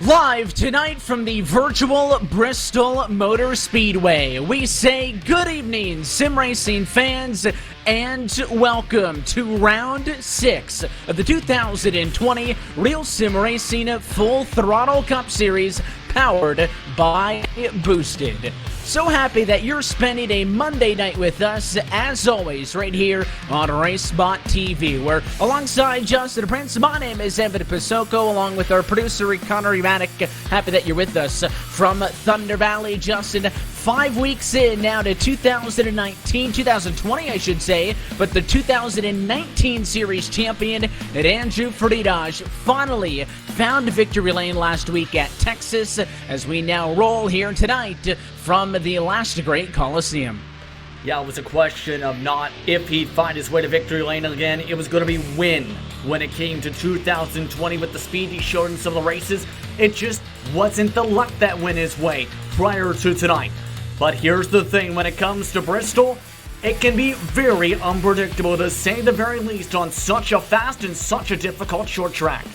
Live tonight from the virtual Bristol Motor Speedway, we say good evening, sim racing fans, and welcome to round 6 of the 2020 Real Sim Racing Full Throttle Cup Series, powered by Boosted. So happy that you're spending a Monday night with us, as always, right here on RacespotTV, where alongside Justin Prince, my name is Evan Pasoko, along with our producer, Connor Ematic. Happy that you're with us from Thunder Valley. Justin, 5 weeks in now to 2020, I should say, but the 2019 Series champion, Andrew Friedage, finally found victory lane last week at Texas, as we now roll here tonight from the last great Coliseum. Yeah, it was a question of not if he'd find his way to victory lane again, it was going to be when it came to 2020 with the speed he showed in some of the races. It just wasn't the luck that went his way prior to tonight. But here's the thing, when it comes to Bristol, it can be very unpredictable, to say the very least, on such a fast and such a difficult short track.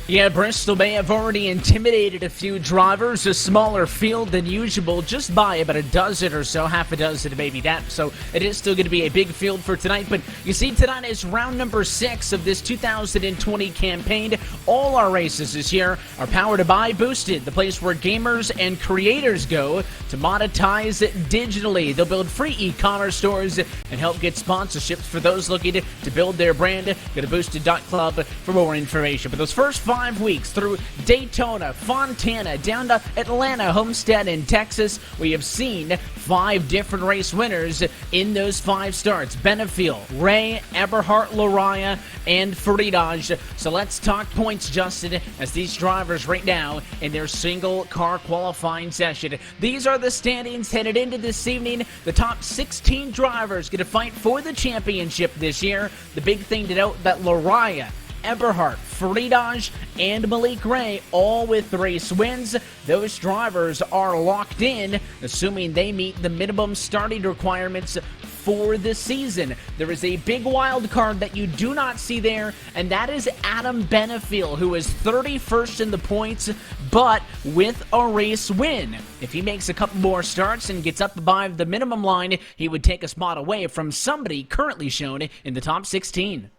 Yeah, Bristol may have already intimidated a few drivers, a smaller field than usual, just by about a dozen or so, half a dozen, maybe that. So it is still going to be a big field for tonight. But you see, tonight is round number 6 of this 2020 campaign. All our races this year are powered by Boosted, the place where gamers and creators go to monetize digitally. They'll build free e-commerce stores and help get sponsorships for those looking to build their brand. Go to boosted.club for more information. But those first 5 weeks through Daytona, Fontana, down to Atlanta, Homestead, and Texas, we have seen 5 different race winners in those 5 starts. Benefiel, Ray, Eberhardt, Lariah, and Friedage. So let's talk points, Justin, as these drivers right now in their single car qualifying session. These are the standings headed into this evening. The top 16 drivers going to fight for the championship this year. The big thing to note that Lariah, Eberhardt, Friedage, and Malik Ray, all with race wins. Those drivers are locked in, assuming they meet the minimum starting requirements for the season. There is a big wild card that you do not see there, and that is Adam Benefiel, who is 31st in the points, but with a race win. If he makes a couple more starts and gets up above the minimum line, he would take a spot away from somebody currently shown in the top 16.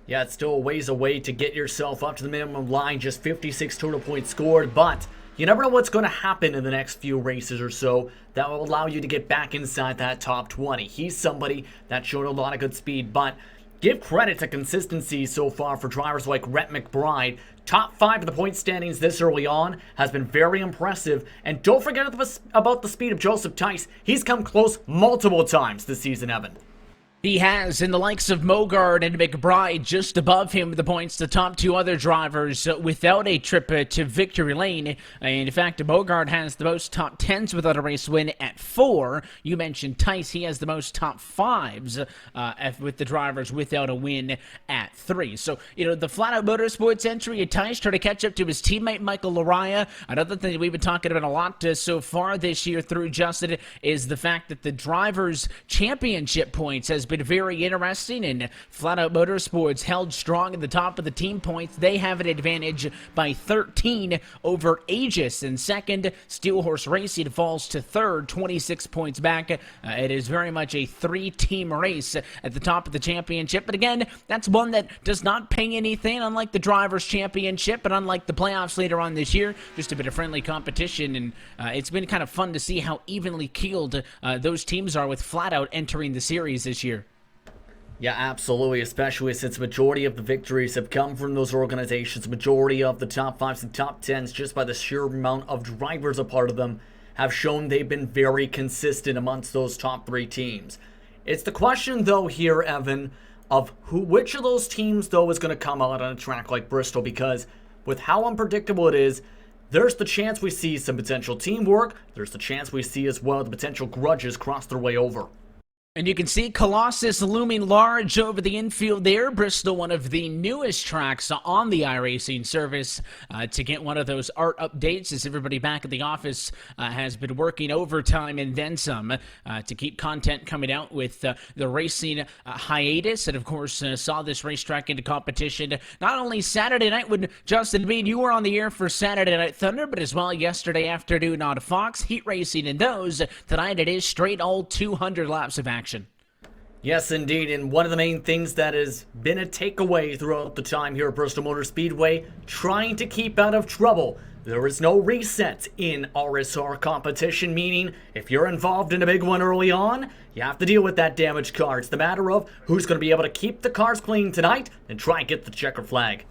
Yeah, it's still a ways away to get yourself up to the minimum line, just 56 total points scored, but you never know what's going to happen in the next few races or so that will allow you to get back inside that top 20. He's somebody that showed a lot of good speed, but give credit to consistency so far for drivers like Rhett McBride. Top 5 of the point standings this early on has been very impressive, and don't forget about the speed of Joseph Tice. He's come close multiple times this season, Evan. He has, in the likes of Mogard and McBride just above him with the points, the top 2 other drivers without a trip to victory lane. And in fact, Mogard has the most top 10s without a race win at 4. You mentioned Tice, he has the most top 5s with the drivers without a win at 3. So, you know, the Flat Out Motorsports entry at Tice trying to catch up to his teammate Michael Lariah. Another thing that we've been talking about a lot so far this year through Justin is the fact that the drivers' championship points has been very interesting, and Flat Out Motorsports held strong at the top of the team points. They have an advantage by 13 over Aegis in second. Steelhorse Racing falls to third, 26 points back. It is very much a 3-team race at the top of the championship, but again, that's one that does not pay anything, unlike the Drivers' Championship, but unlike the playoffs later on this year. Just a bit of friendly competition, and it's been kind of fun to see how evenly keeled those teams are, with Flat Out entering the series this year. Yeah, absolutely, especially since the majority of the victories have come from those organizations. The majority of the top 5s and top 10s, just by the sheer amount of drivers a part of them, have shown they've been very consistent amongst those top 3 teams. It's the question, though, here, Evan, of which of those teams, though, is going to come out on a track like Bristol, because with how unpredictable it is, there's the chance we see some potential teamwork. There's the chance we see as well the potential grudges cross their way over. And you can see Colossus looming large over the infield there. Bristol, one of the newest tracks on the iRacing service to get one of those art updates, as everybody back at the office has been working overtime and then some to keep content coming out with the racing hiatus. And of course, saw this racetrack into competition not only Saturday night when Justin Bean, you were on the air for Saturday Night Thunder, but as well yesterday afternoon on Fox, heat racing in those. Tonight it is straight all 200 laps of action. Yes, indeed, and one of the main things that has been a takeaway throughout the time here at Bristol Motor Speedway, trying to keep out of trouble. There is no reset in RSR competition, meaning if you're involved in a big one early on, you have to deal with that damaged car. It's the matter of who's going to be able to keep the cars clean tonight and try and get the checker flag.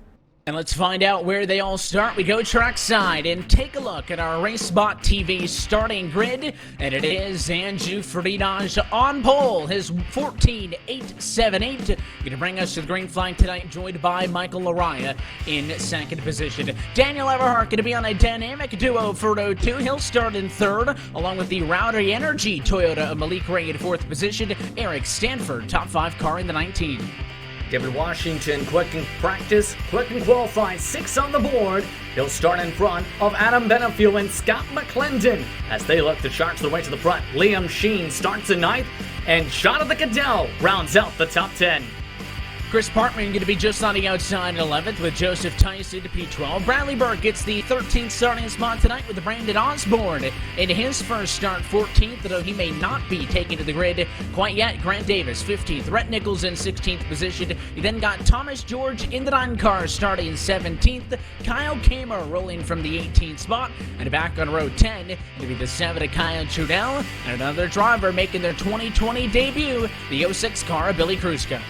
And let's find out where they all start. We go trackside and take a look at our RacespotTV starting grid. And it is Andrew Ferdinand on pole, his 14.878. Going to bring us to the green flag tonight, joined by Michael Laraya in second position. Daniel Everhart going to be on a dynamic duo for 02. He'll start in third, along with the Rowdy Energy Toyota of Malik Ray in fourth position. Eric Stanford, top 5 car in the 19. David Washington, quick in practice, quick in qualifying, 6 on the board. He'll start in front of Adam Benefiel and Scott McClendon as they look to charge their way to the front. Liam Sheen starts in 9th, and Jonathan Cadell rounds out the top 10. Chris Partman going to be just on the outside at 11th with Joseph Tyson to P12. Bradley Burke gets the 13th starting spot tonight with Brandon Osborne in his first start, 14th, though he may not be taken to the grid quite yet. Grant Davis, 15th. Rhett Nichols in 16th position. You then got Thomas George in the 9 car starting 17th. Kyle Kamer rolling from the 18th spot. And back on row 10, going to be the 7 Kyle Trudell. And another driver making their 2020 debut, the 06 car, Billy Kruska.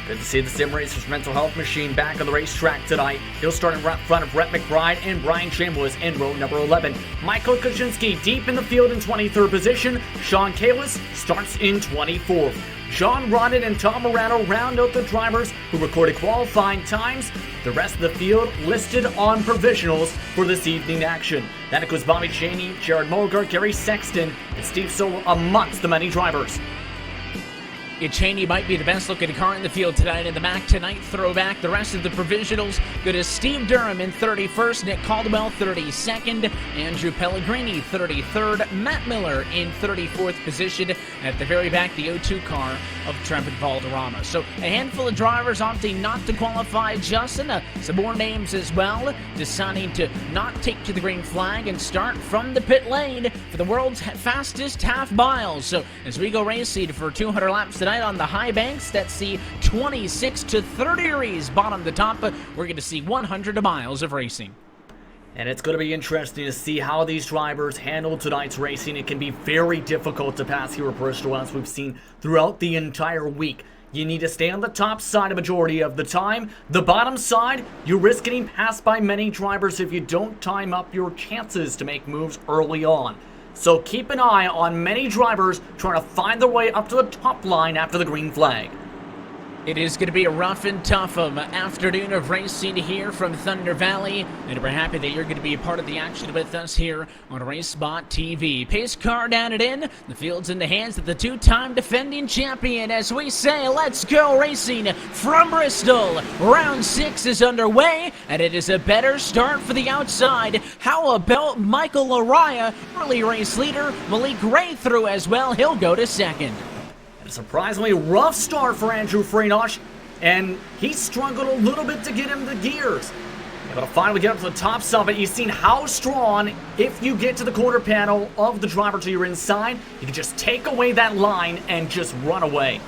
Good to see the Sim Racers mental health machine back on the racetrack tonight. He'll start in front of Rhett McBride and Brian Chambliss in row number 11. Michael Kuczynski deep in the field in 23rd position. Sean Kalis starts in 24th. John Rodden and Tom Morano round out the drivers who recorded qualifying times. The rest of the field listed on provisionals for this evening action. That includes Bobby Cheney, Jared Mulgar, Gary Sexton, and Steve Sowell amongst the many drivers. Cheney might be the best looking car in the field tonight in the Mac tonight throwback. The rest of the provisionals go to Steve Durham in 31st, Nick Caldwell 32nd, Andrew Pellegrini 33rd, Matt Miller in 34th position. At the very back, the 02 car of Trevin Valderrama. So a handful of drivers opting not to qualify, Justin. Some more names as well, deciding to not take to the green flag and start from the pit lane for the world's fastest half miles. So as we go racing for 200 laps tonight on the high banks, that's the 26 to 30 degrees bottom to top. We're going to see 100 miles of racing. And it's going to be interesting to see how these drivers handle tonight's racing. It can be very difficult to pass here at Bristol, as we've seen throughout the entire week. You need to stay on the top side a majority of the time. The bottom side, you risk getting passed by many drivers if you don't time up your chances to make moves early on. So keep an eye on many drivers trying to find their way up to the top line after the green flag. It is going to be a rough and tough afternoon of racing here from Thunder Valley, and we're happy that you're going to be a part of the action with us here on RacespotTV. Pace car down and in. The field's in the hands of the 2-time defending champion as we say, let's go racing from Bristol. Round 6 is underway, and it is a better start for the outside. How about Michael Laraya, early race leader? Malik Ray through as well. He'll go to second. A surprisingly rough start for Andrew Frenosh, and he struggled a little bit to get him the gears. Able to finally get up to the top side, but you've seen how strong, if you get to the quarter panel of the driver to your inside, you can just take away that line and just run away.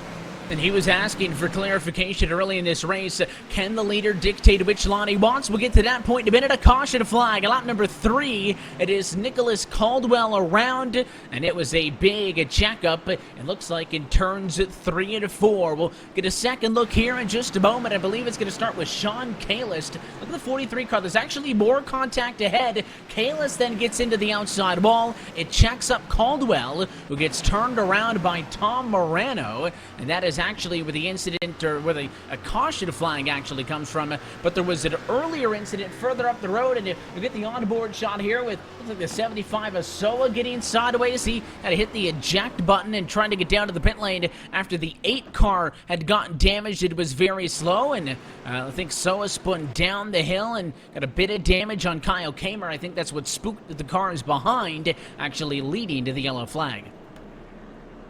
And he was asking for clarification early in this race. Can the leader dictate which line he wants? We'll get to that point in a minute. A caution flag. Lap number 3. It is Nicholas Caldwell around, and it was a big checkup. It looks like in turns 3 and 4. We'll get a second look here in just a moment. I believe it's going to start with Sean Kalis. Look at the 43 car. There's actually more contact ahead. Kalis then gets into the outside wall. It checks up Caldwell, who gets turned around by Tom Morano, and that is is actually where the incident, or where a caution flag actually comes from. But there was an earlier incident further up the road, and you get the onboard shot here with, looks like the 75 Asoa getting sideways. He had to hit the eject button and trying to get down to the pit lane after the 8 car had gotten damaged. It was very slow, and I think Soa spun down the hill and got a bit of damage on Kyle Kamer. I think that's what spooked the cars behind, actually leading to the yellow flag.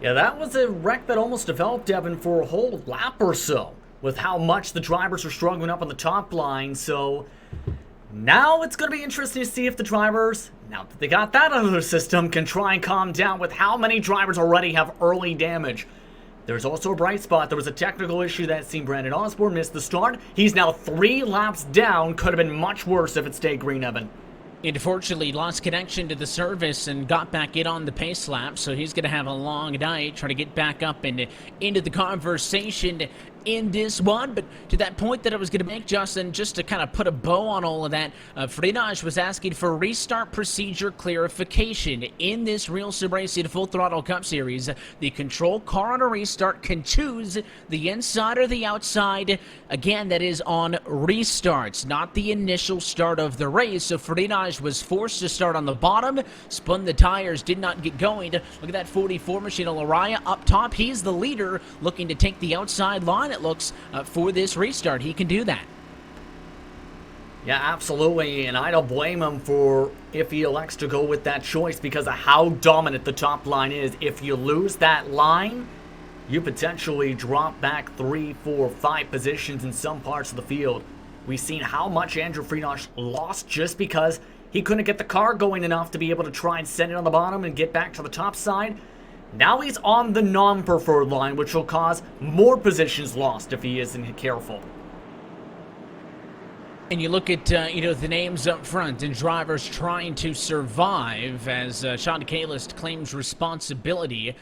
Yeah, that was a wreck that almost developed, Evan, for a whole lap or so, with how much the drivers are struggling up on the top line. So now it's going to be interesting to see if the drivers, now that they got that out of their system, can try and calm down with how many drivers already have early damage. There's also a bright spot. There was a technical issue that seemed Brandon Osborne missed the start. He's now 3 laps down. Could have been much worse if it stayed green, Evan. He unfortunately lost connection to the service and got back in on the pace lap, so he's going to have a long night trying to get back up and into the conversation in this one. But to that point that I was going to make, Justin, just to kind of put a bow on all of that, Frenage was asking for restart procedure clarification. In this RealSimRacing Full Throttle Cup Series, the control car on a restart can choose the inside or the outside. Again, that is on restarts, not the initial start of the race. So Frenage was forced to start on the bottom, spun the tires, did not get going. Look at that 44 machine, Laraya up top. He's the leader, looking to take the outside line, it looks, for this restart. He can do that. Yeah, absolutely, and I don't blame him for if he elects to go with that choice because of how dominant the top line is. If you lose that line, you potentially drop back 3, 4, 5 positions in some parts of the field. We've seen how much Andrew Frenage lost just because he couldn't get the car going enough to be able to try and send it on the bottom and get back to the top side. Now he's on the non-preferred line, which will cause more positions lost if he isn't careful. And you look at, the names up front and drivers trying to survive as Sean Calist claims responsibility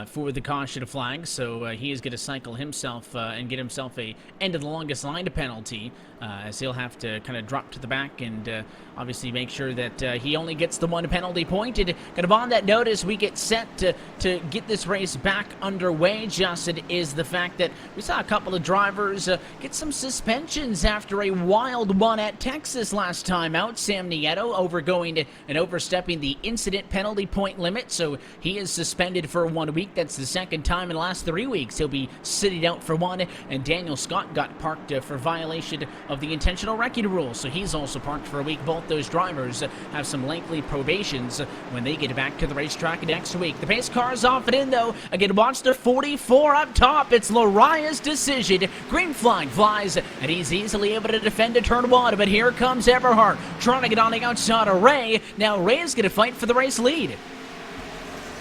for the caution flag. So he is going to cycle himself and get himself a end of the longest line penalty, as he'll have to kind of drop to the back and obviously make sure that he only gets the 1 penalty point. And kind of on that note, as we get set to get this race back underway, Justin, is the fact that we saw a couple of drivers get some suspensions after a wild one at Texas last time out. Sam Nieto overgoing and overstepping the incident penalty point limit, so he is suspended for 1 week. That's the second time in the last 3 weeks he'll be sitting out for 1. And Daniel Scott got parked for violation of the intentional wrecking rule, so he's also parked for a week. Both those drivers have some lengthy probations when they get back to the racetrack next week. The pace car is off and in, though. Again, watch the 44 up top. It's Laraya's decision. Green flag flies, and he's easily able to defend a turn 1. But here comes Eberhardt trying to get on the outside of Ray. Now Ray's going to fight for the race lead.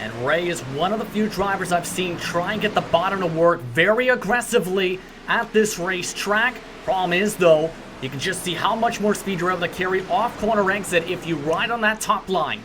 And Ray is one of the few drivers I've seen try and get the bottom to work very aggressively at this racetrack. Problem is, though, you can just see how much more speed you're able to carry off corner exit if you ride on that top line.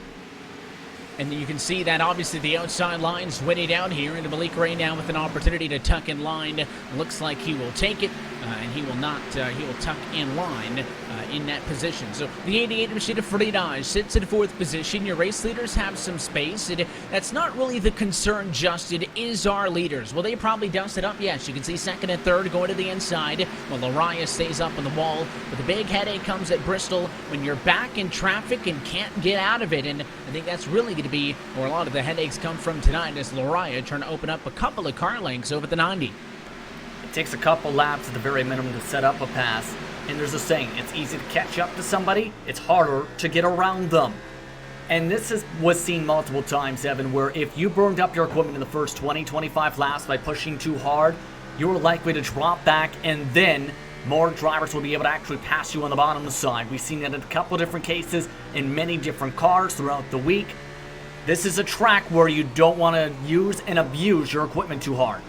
And you can see that obviously the outside line's winning out here, and Malik Ray now with an opportunity to tuck in line. Looks like he will take it, and he will not. He will tuck in line in that position. So the 88 machine of Frenage sits in 4th position. Your race leaders have some space. That's not really the concern, Justin, is our leaders. Will they probably dust it up? Yes, you can see 2nd and 3rd going to the inside, while Laraya stays up on the wall. But the big headache comes at Bristol when you're back in traffic and can't get out of it. And I think that's really going to be where a lot of the headaches come from tonight, as Laraya trying to open up a couple of car lengths over the 90. It takes a couple laps at the very minimum to set up a pass. And there's a saying, it's easy to catch up to somebody, it's harder to get around them. And this was seen multiple times, Evan, where if you burned up your equipment in the first 20, 25 laps by pushing too hard, you were likely to drop back, and then more drivers will be able to actually pass you on the bottom side. We've seen that in a couple of different cases in many different cars throughout the week. This is a track where you don't want to use and abuse your equipment too hard.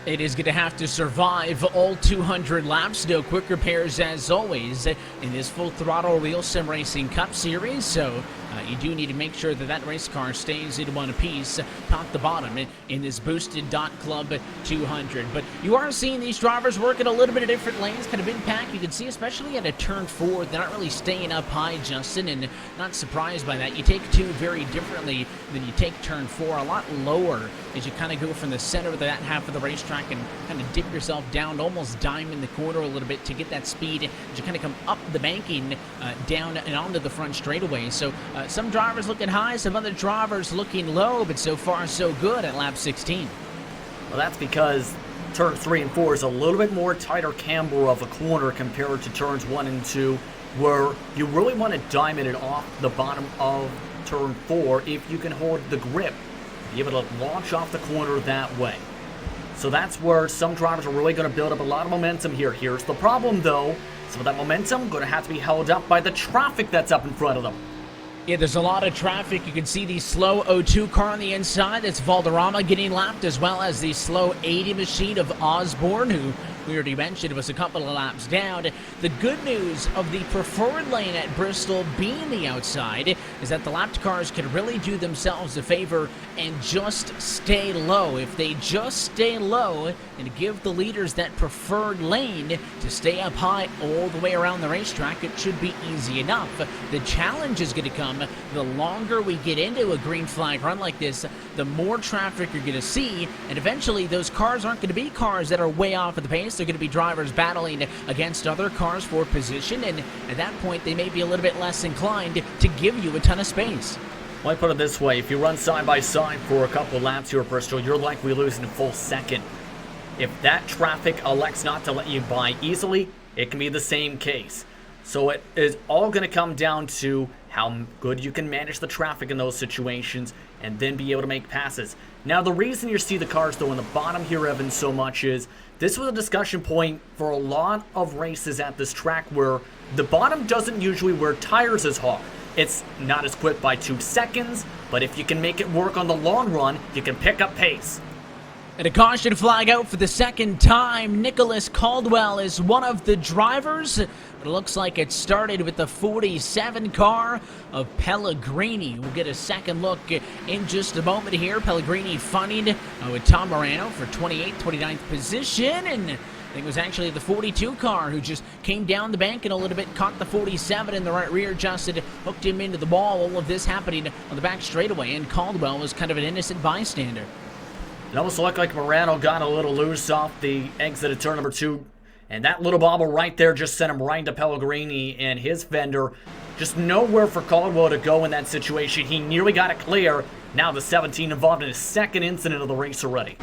It is going to have to survive all 200 laps. No quick repairs as always in this Full Throttle RealSimRacing Cup Series. So You do need to make sure that that race car stays in one piece, top to bottom, in this boosted Dot Club 200. But you are seeing these drivers work in a little bit of different lanes, kind of impact. You can see, especially at a turn 4, they're not really staying up high, Justin, and not surprised by that. You take 2 very differently than you take turn 4, a lot lower as you kind of go from the center of that half of the racetrack and kind of dip yourself down, almost dime in the corner a little bit to get that speed as you kind of come up the banking down and onto the front straightaway. So some drivers looking high, some other drivers looking low, but so far so good at lap 16. Well, that's because turn 3 and 4 is a little bit more tighter camber of a corner compared to turns 1 and 2, where you really want to diamond it off the bottom of turn 4 if you can hold the grip, be able to launch off the corner that way. So that's where some drivers are really going to build up a lot of momentum here. Here's the problem, though. Some of that momentum going to have to be held up by the traffic that's up in front of them. Yeah, there's a lot of traffic. You can see the slow 02 car on the inside. That's Valderrama getting lapped, as well as the slow 80 machine of Osborne, who we already mentioned was a couple of laps down. The good news of the preferred lane at Bristol being the outside is that the lapped cars can really do themselves a favor and just stay low. If they just stay low and give the leaders that preferred lane to stay up high all the way around the racetrack, it should be easy enough. The challenge is going to come the longer we get into a green flag run like this, the more traffic you're going to see, and eventually those cars aren't going to be cars that are way off of the pace. They're going to be drivers battling against other cars for position, and at that point they may be a little bit less inclined to give you a ton of space. Well, I put it this way, if you run side by side for a couple of laps here at Bristol, you're likely losing a full second. If that traffic elects not to let you by easily, it can be the same case. So it is all going to come down to how good you can manage the traffic in those situations and then be able to make passes. Now, the reason you see the cars, though, in the bottom here, Evan, so much is this was a discussion point for a lot of races at this track where the bottom doesn't usually wear tires as hard. It's not as quick by 2 seconds, but if you can make it work on the long run, you can pick up pace. And a caution flag out for the second time. Nicholas Caldwell is one of the drivers. But it looks like it started with the 47 car of Pellegrini. We'll get a second look in just a moment here. Pellegrini fighting with Tom Morano for 28th, 29th position. And I think it was actually the 42 car who just came down the bank and a little bit caught the 47 in the right rear, adjusted, hooked him into the wall. All of this happening on the back straightaway, and Caldwell was kind of an innocent bystander. It almost looked like Morano got a little loose off the exit of turn number 2. And that little bobble right there just sent him right into Pellegrini and his fender. Just nowhere for Caldwell to go in that situation. He nearly got it clear. Now the 17 involved in his second incident of the race already.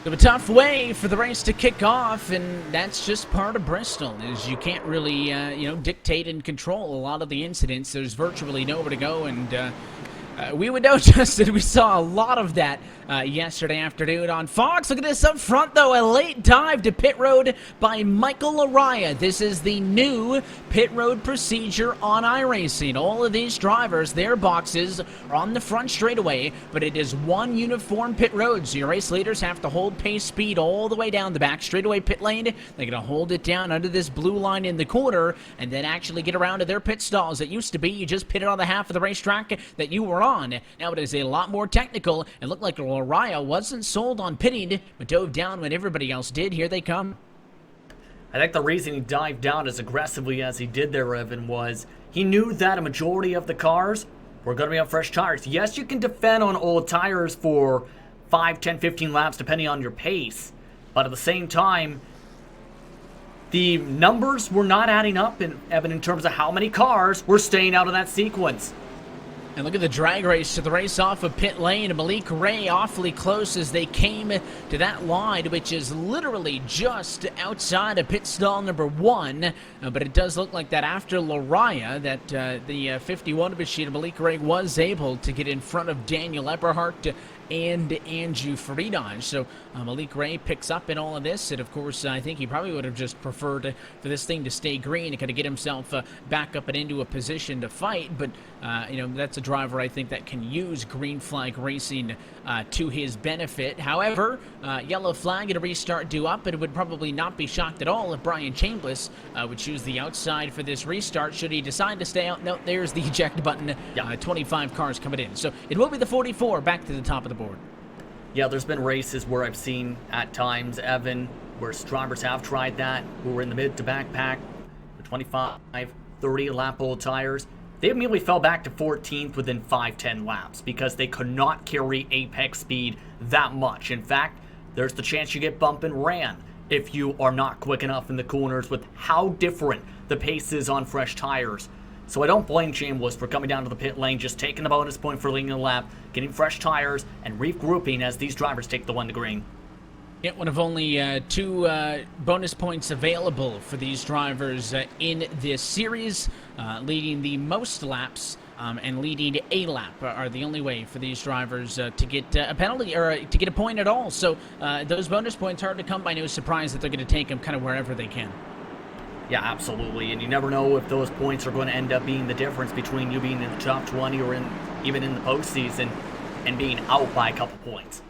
A tough way for the race to kick off, and that's just part of Bristol, is you can't really, dictate and control a lot of the incidents. There's virtually nowhere to go, and we would know, Justin, we saw a lot of that yesterday afternoon on Fox. Look at this up front, though. A late dive to pit road by Michael Araya. This is the new pit road procedure on iRacing. All of these drivers, their boxes are on the front straightaway, but it is one uniform pit road, so your race leaders have to hold pace speed all the way down the back straightaway pit lane. They're going to hold it down under this blue line in the corner and then actually get around to their pit stalls. It used to be you just pitted on the half of the racetrack that you were on. Now it is a lot more technical. It looked like Araya wasn't sold on pitting, but dove down when everybody else did. Here they come. I think the reason he dived down as aggressively as he did there, Evan, was he knew that a majority of the cars were going to be on fresh tires. Yes, you can defend on old tires for 5, 10, 15 laps, depending on your pace. But at the same time, the numbers were not adding up, Evan, in terms of how many cars were staying out of that sequence. And look at the drag race to the race off of pit lane. Malik Ray awfully close as they came to that line, which is literally just outside of pit stall number 1. But it does look like that after Laraya, that the 51 machine, Malik Ray, was able to get in front of Daniel Eberhardt and Andrew Friedage. So Malik Ray picks up in all of this, and of course I think he probably would have just preferred for this thing to stay green and kind of get himself back up and into a position to fight, but that's a driver I think that can use green flag racing to his benefit. However, yellow flag and a restart due up, and it would probably not be shocked at all if Brian Chambliss would choose the outside for this restart should he decide to stay out. No, there's the eject button. 25 cars coming in, so it will be the 44 back to the top of the board. Yeah, there's been races where I've seen at times, Evan, where drivers have tried that, who were in the mid to backpack, the 25, 30 lap old tires. They immediately fell back to 14th within 5-10 laps because they could not carry apex speed that much. In fact, there's the chance you get bump and ran if you are not quick enough in the corners with how different the pace is on fresh tires. So I don't blame Chambliss for coming down to the pit lane, just taking the bonus point for leading the lap, getting fresh tires, and regrouping as these drivers take the one to green. Yeah, one of only 2 bonus points available for these drivers in this series. Leading the most laps and leading a lap are the only way for these drivers to get a penalty or to get a point at all. So those bonus points hard to come by. No surprise that they're going to take them kind of wherever they can. Yeah, absolutely, and you never know if those points are going to end up being the difference between you being in the top 20 or even in the postseason and being out by a couple points.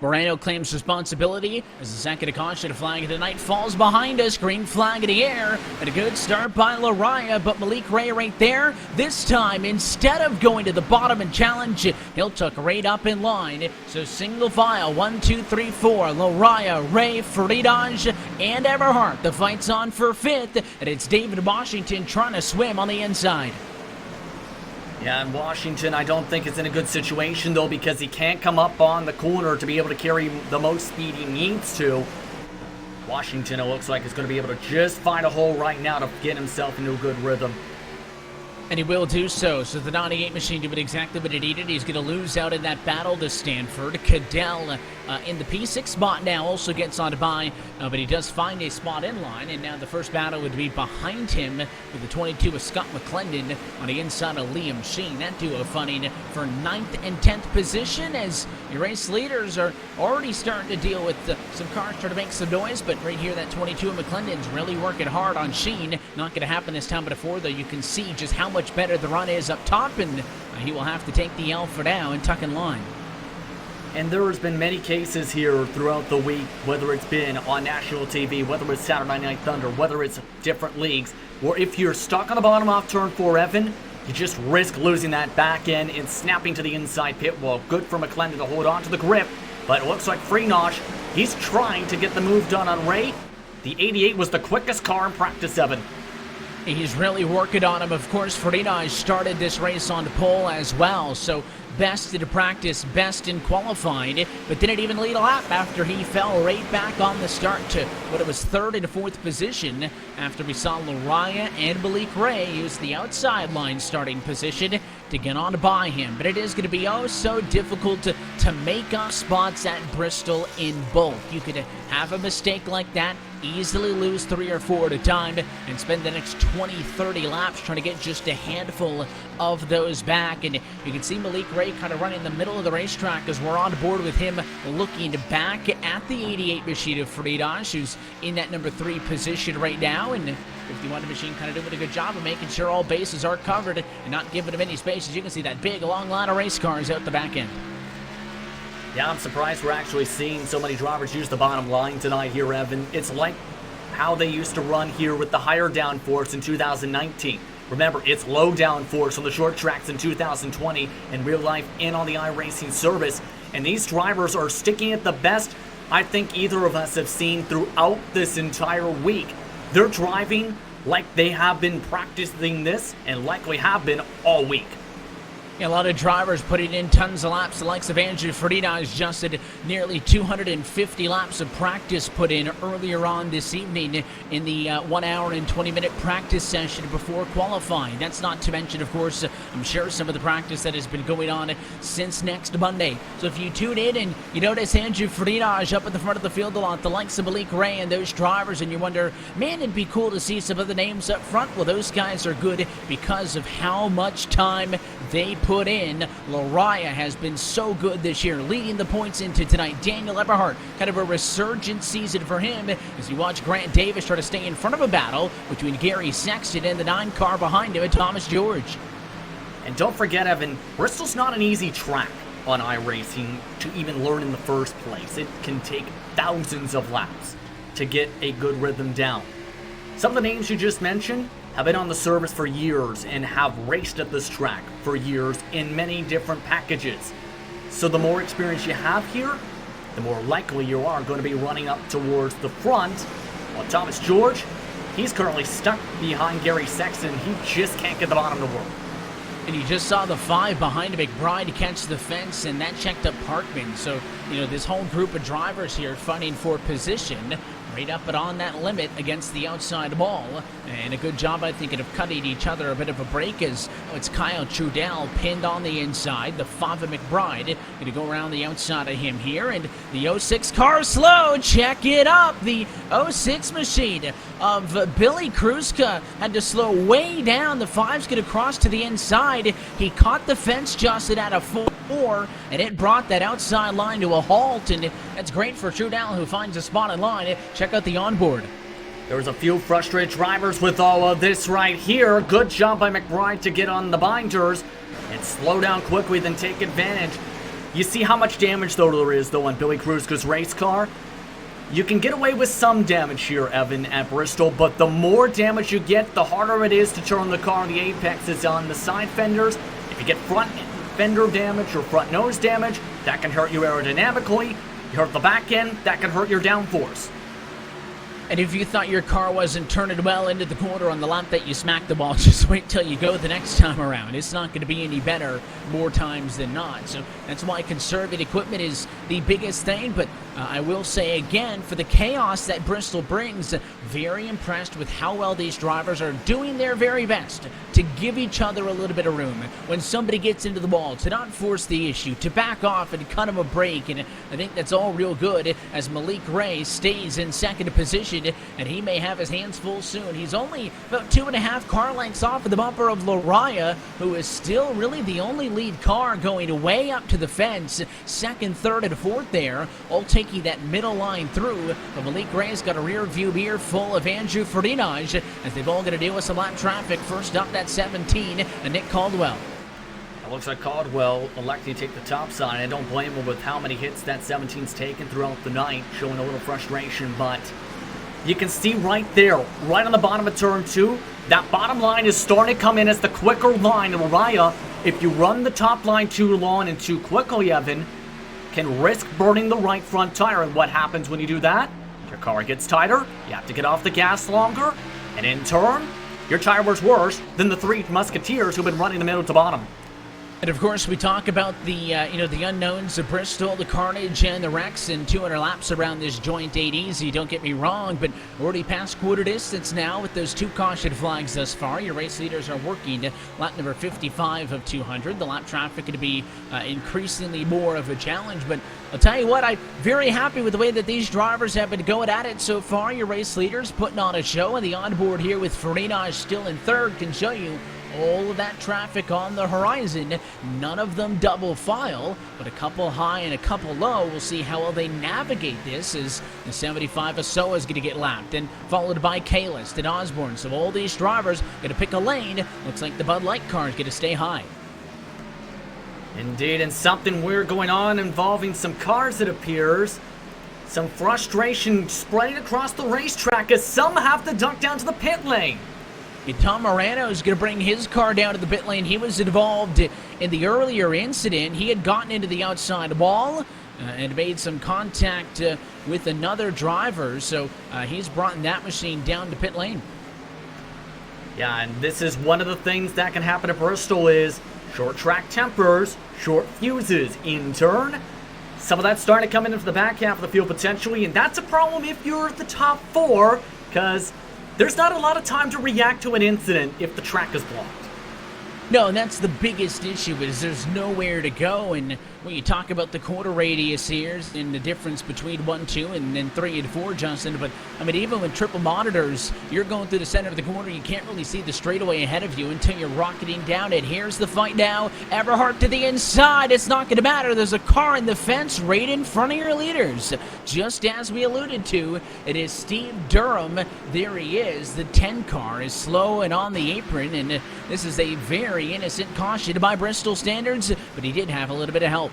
Moreno claims responsibility as the second caution flag of the night falls behind us. Green flag in the air, and a good start by Lariah, but Malik Ray right there. This time, instead of going to the bottom and challenge, he'll tuck right up in line. So single file, 1, 2, 3, 4. Lariah, Ray, Friedage, and Everhart. The fight's on for 5th, and it's David Washington trying to swim on the inside. Yeah, and Washington, I don't think is in a good situation, though, because he can't come up on the corner to be able to carry the most speed he needs to. Washington, it looks like, is going to be able to just find a hole right now to get himself into a good rhythm. And he will do so. So the 98 machine doing exactly what it needed. He's going to lose out in that battle to Stanford. Cadell in the P6 spot now also gets on to by, but he does find a spot in line. And now the first battle would be behind him with the 22 of Scott McClendon on the inside of Liam Sheen. That duo fighting for 9th and 10th position as your race leaders are already starting to deal with some cars trying to make some noise. But right here, that 22 of McClendon's really working hard on Sheen. Not going to happen this time before, though. You can see just how much better the run is up top, and he will have to take the L for now and tuck in line. And there has been many cases here throughout the week, whether it's been on national TV, whether it's Saturday Night Thunder, whether it's different leagues, where if you're stuck on the bottom off turn 4, Evan, you just risk losing that back end and snapping to the inside pit wall. Good for McClendon to hold on to the grip, but it looks like Freenach, he's trying to get the move done on Ray. The 88 was the quickest car in practice, Evan. He's really working on him. Of course, Friedage started this race on the pole as well, so best in practice, best in qualifying, but didn't even lead a lap after he fell right back on the start to what it was 3rd and 4th position after we saw Lariah and Malik Ray use the outside line starting position to get on by him. But it is going to be oh so difficult to make up spots at Bristol in both. You could have a mistake like that, easily lose 3 or 4 at a time, and spend the next 20, 30 laps trying to get just a handful of those back. And you can see Malik Ray kind of running in the middle of the racetrack as we're on board with him looking back at the 88 machine of Friedage, who's in that number 3 position right now. And 51 machine kind of doing a good job of making sure all bases are covered and not giving him any space. As you can see, that big long line of race cars out the back end. Yeah, I'm surprised we're actually seeing so many drivers use the bottom line tonight here, Evan. It's like how they used to run here with the higher downforce in 2019. Remember, it's low downforce on the short tracks in 2020 in real life and on the iRacing service. And these drivers are sticking at the best I think either of us have seen throughout this entire week. They're driving like they have been practicing this and likely have been all week. Yeah, a lot of drivers putting in tons of laps. The likes of Andrew Friedage just had nearly 250 laps of practice put in earlier on this evening in the 1 hour and 20-minute practice session before qualifying. That's not to mention, of course, I'm sure some of the practice that has been going on since next Monday. So if you tune in and you notice Andrew Friedage up at the front of the field a lot, the likes of Malik Ray and those drivers, and you wonder, man, it'd be cool to see some of the names up front. Well, those guys are good because of how much time they put in. Lariah has been so good this year, leading the points into tonight. Daniel Eberhardt, kind of a resurgent season for him as you watch Grant Davis try to stay in front of a battle between Gary Sexton and the 9 car behind him at Thomas George. And don't forget, Evan, Bristol's not an easy track on iRacing to even learn in the first place. It can take thousands of laps to get a good rhythm down. Some of the names you just mentioned have been on the service for years and have raced at this track for years in many different packages. So the more experience you have here, the more likely you are going to be running up towards the front. While Thomas George, he's currently stuck behind Gary Sexton. He just can't get the bottom to work. And you just saw the 5 behind McBride catch the fence, and that checked up Parkman. So, this whole group of drivers here fighting for position right up and on that limit against the outside wall. And a good job, I think, of cutting each other a bit of a break as it's Kyle Trudell pinned on the inside. The 5 of McBride going to go around the outside of him here. And the 06 car slow. Check it up. The 06 machine of Billy Kruska had to slow way down. The 5's going to cross to the inside. He caught the fence just at a 4, and it brought that outside line to a halt. And that's great for Trudell, who finds a spot in line. Check out the onboard. There's a few frustrated drivers with all of this right here. Good job by McBride to get on the binders and slow down quickly, then take advantage. You see how much damage there is, though, on Billy Kruska's race car? You can get away with some damage here, Evan, at Bristol, but the more damage you get, the harder it is to turn the car. The apex is on the side fenders. If you get front fender damage or front nose damage, that can hurt you aerodynamically. You hurt the back end, that can hurt your downforce. And if you thought your car wasn't turning well into the corner on the lap that you smacked the ball, just wait till you go the next time around. It's not going to be any better more times than not. So that's why conserving equipment is the biggest thing. But I will say again, for the chaos that Bristol brings, very impressed with how well these drivers are doing their very best to give each other a little bit of room. When somebody gets into the wall, to not force the issue, to back off and cut him a break. And I think that's all real good as Malik Ray stays in second position. And he may have his hands full soon. He's only about 2.5 car lengths off of the bumper of Lariah, who is still really the only lead car going way up to the fence. Second, third, and fourth there, all taking that middle line through. But Malik Ray's got a rear view mirror full of Andrew Ferdinand as they've all got to deal with some lap traffic. First up, that 17, and Nick Caldwell. It looks like Caldwell electing to take the top side. I don't blame him with how many hits that 17's taken throughout the night, showing a little frustration, but you can see right there, right on the bottom of turn 2, that bottom line is starting to come in as the quicker line. And Lariah, if you run the top line too long and too quickly, Evan, can risk burning the right front tire. And what happens when you do that? Your car gets tighter, you have to get off the gas longer, and in turn, your tire wears worse than the 3 Musketeers who've been running the middle to bottom. And of course, we talk about the the unknowns of Bristol, the carnage, and the wrecks, and 200 laps around this joint ain't easy. Don't get me wrong, but already past quarter distance now with those 2 caution flags thus far. Your race leaders are working lap number 55 of 200. The lap traffic going to be increasingly more of a challenge, but I'll tell you what, I'm very happy with the way that these drivers have been going at it so far. Your race leaders putting on a show, and the onboard here with Ferdinand still in third can show you all of that traffic on the horizon. None of them double file, but a couple high and a couple low. We'll see how well they navigate this as the 75 Asoa is going to get lapped, and followed by Kalis and Osborne. So all these drivers going to pick a lane. Looks like the Bud Light car is going to stay high. Indeed, and something weird going on involving some cars, it appears. Some frustration spreading across the racetrack as some have to duck down to the pit lane. Tom Morano is going to bring his car down to the pit lane. He was involved in the earlier incident. He had gotten into the outside wall and made some contact with another driver. So he's brought that machine down to pit lane. Yeah, and this is one of the things that can happen at Bristol is short track tempers, short fuses. In turn, some of that's starting to come into the back half of the field potentially, and that's a problem if you're the top 4, because there's not a lot of time to react to an incident if the track is blocked. No, and that's the biggest issue is there's nowhere to go, and When you talk about the quarter radius here and the difference between 1, 2, and then 3 and 4, Justin, but I mean, even with triple monitors, you're going through the center of the corner, you can't really see the straightaway ahead of you until you're rocketing down it. Here's the fight now. Eberhardt to the inside. It's not going to matter. There's a car in the fence right in front of your leaders. Just as we alluded to, it is Steve Durham. There he is. The 10 car is slow and on the apron, and this is a very innocent caution by Bristol standards, but he did have a little bit of help.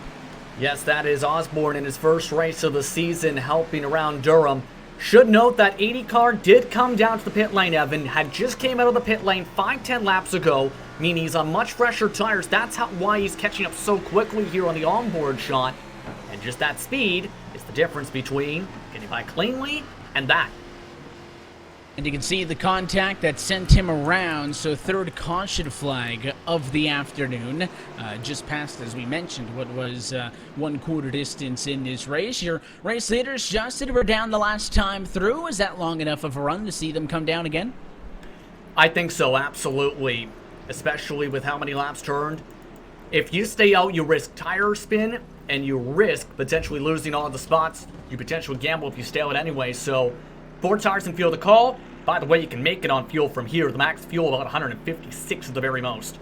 Yes, that is Osborne in his first race of the season helping around Durham. Should note that 80 car did come down to the pit lane, Evan. Had just came out of the pit lane 5-10 laps ago, meaning he's on much fresher tires. That's why he's catching up so quickly here on the onboard shot. And just that speed is the difference between getting by cleanly and that. And you can see the contact that sent him around, so third caution flag of the afternoon. Just passed, as we mentioned, what was 1/4 distance in this race. Your race leaders, Justin, were down the last time through. Is that long enough of a run to see them come down again? I think so, absolutely. Especially with how many laps turned. If you stay out, you risk tire spin, and you risk potentially losing all of the spots. You potentially gamble if you stay out anyway, so 4 tires and fuel to call. By the way, you can make it on fuel from here. The max fuel about 156 at the very most.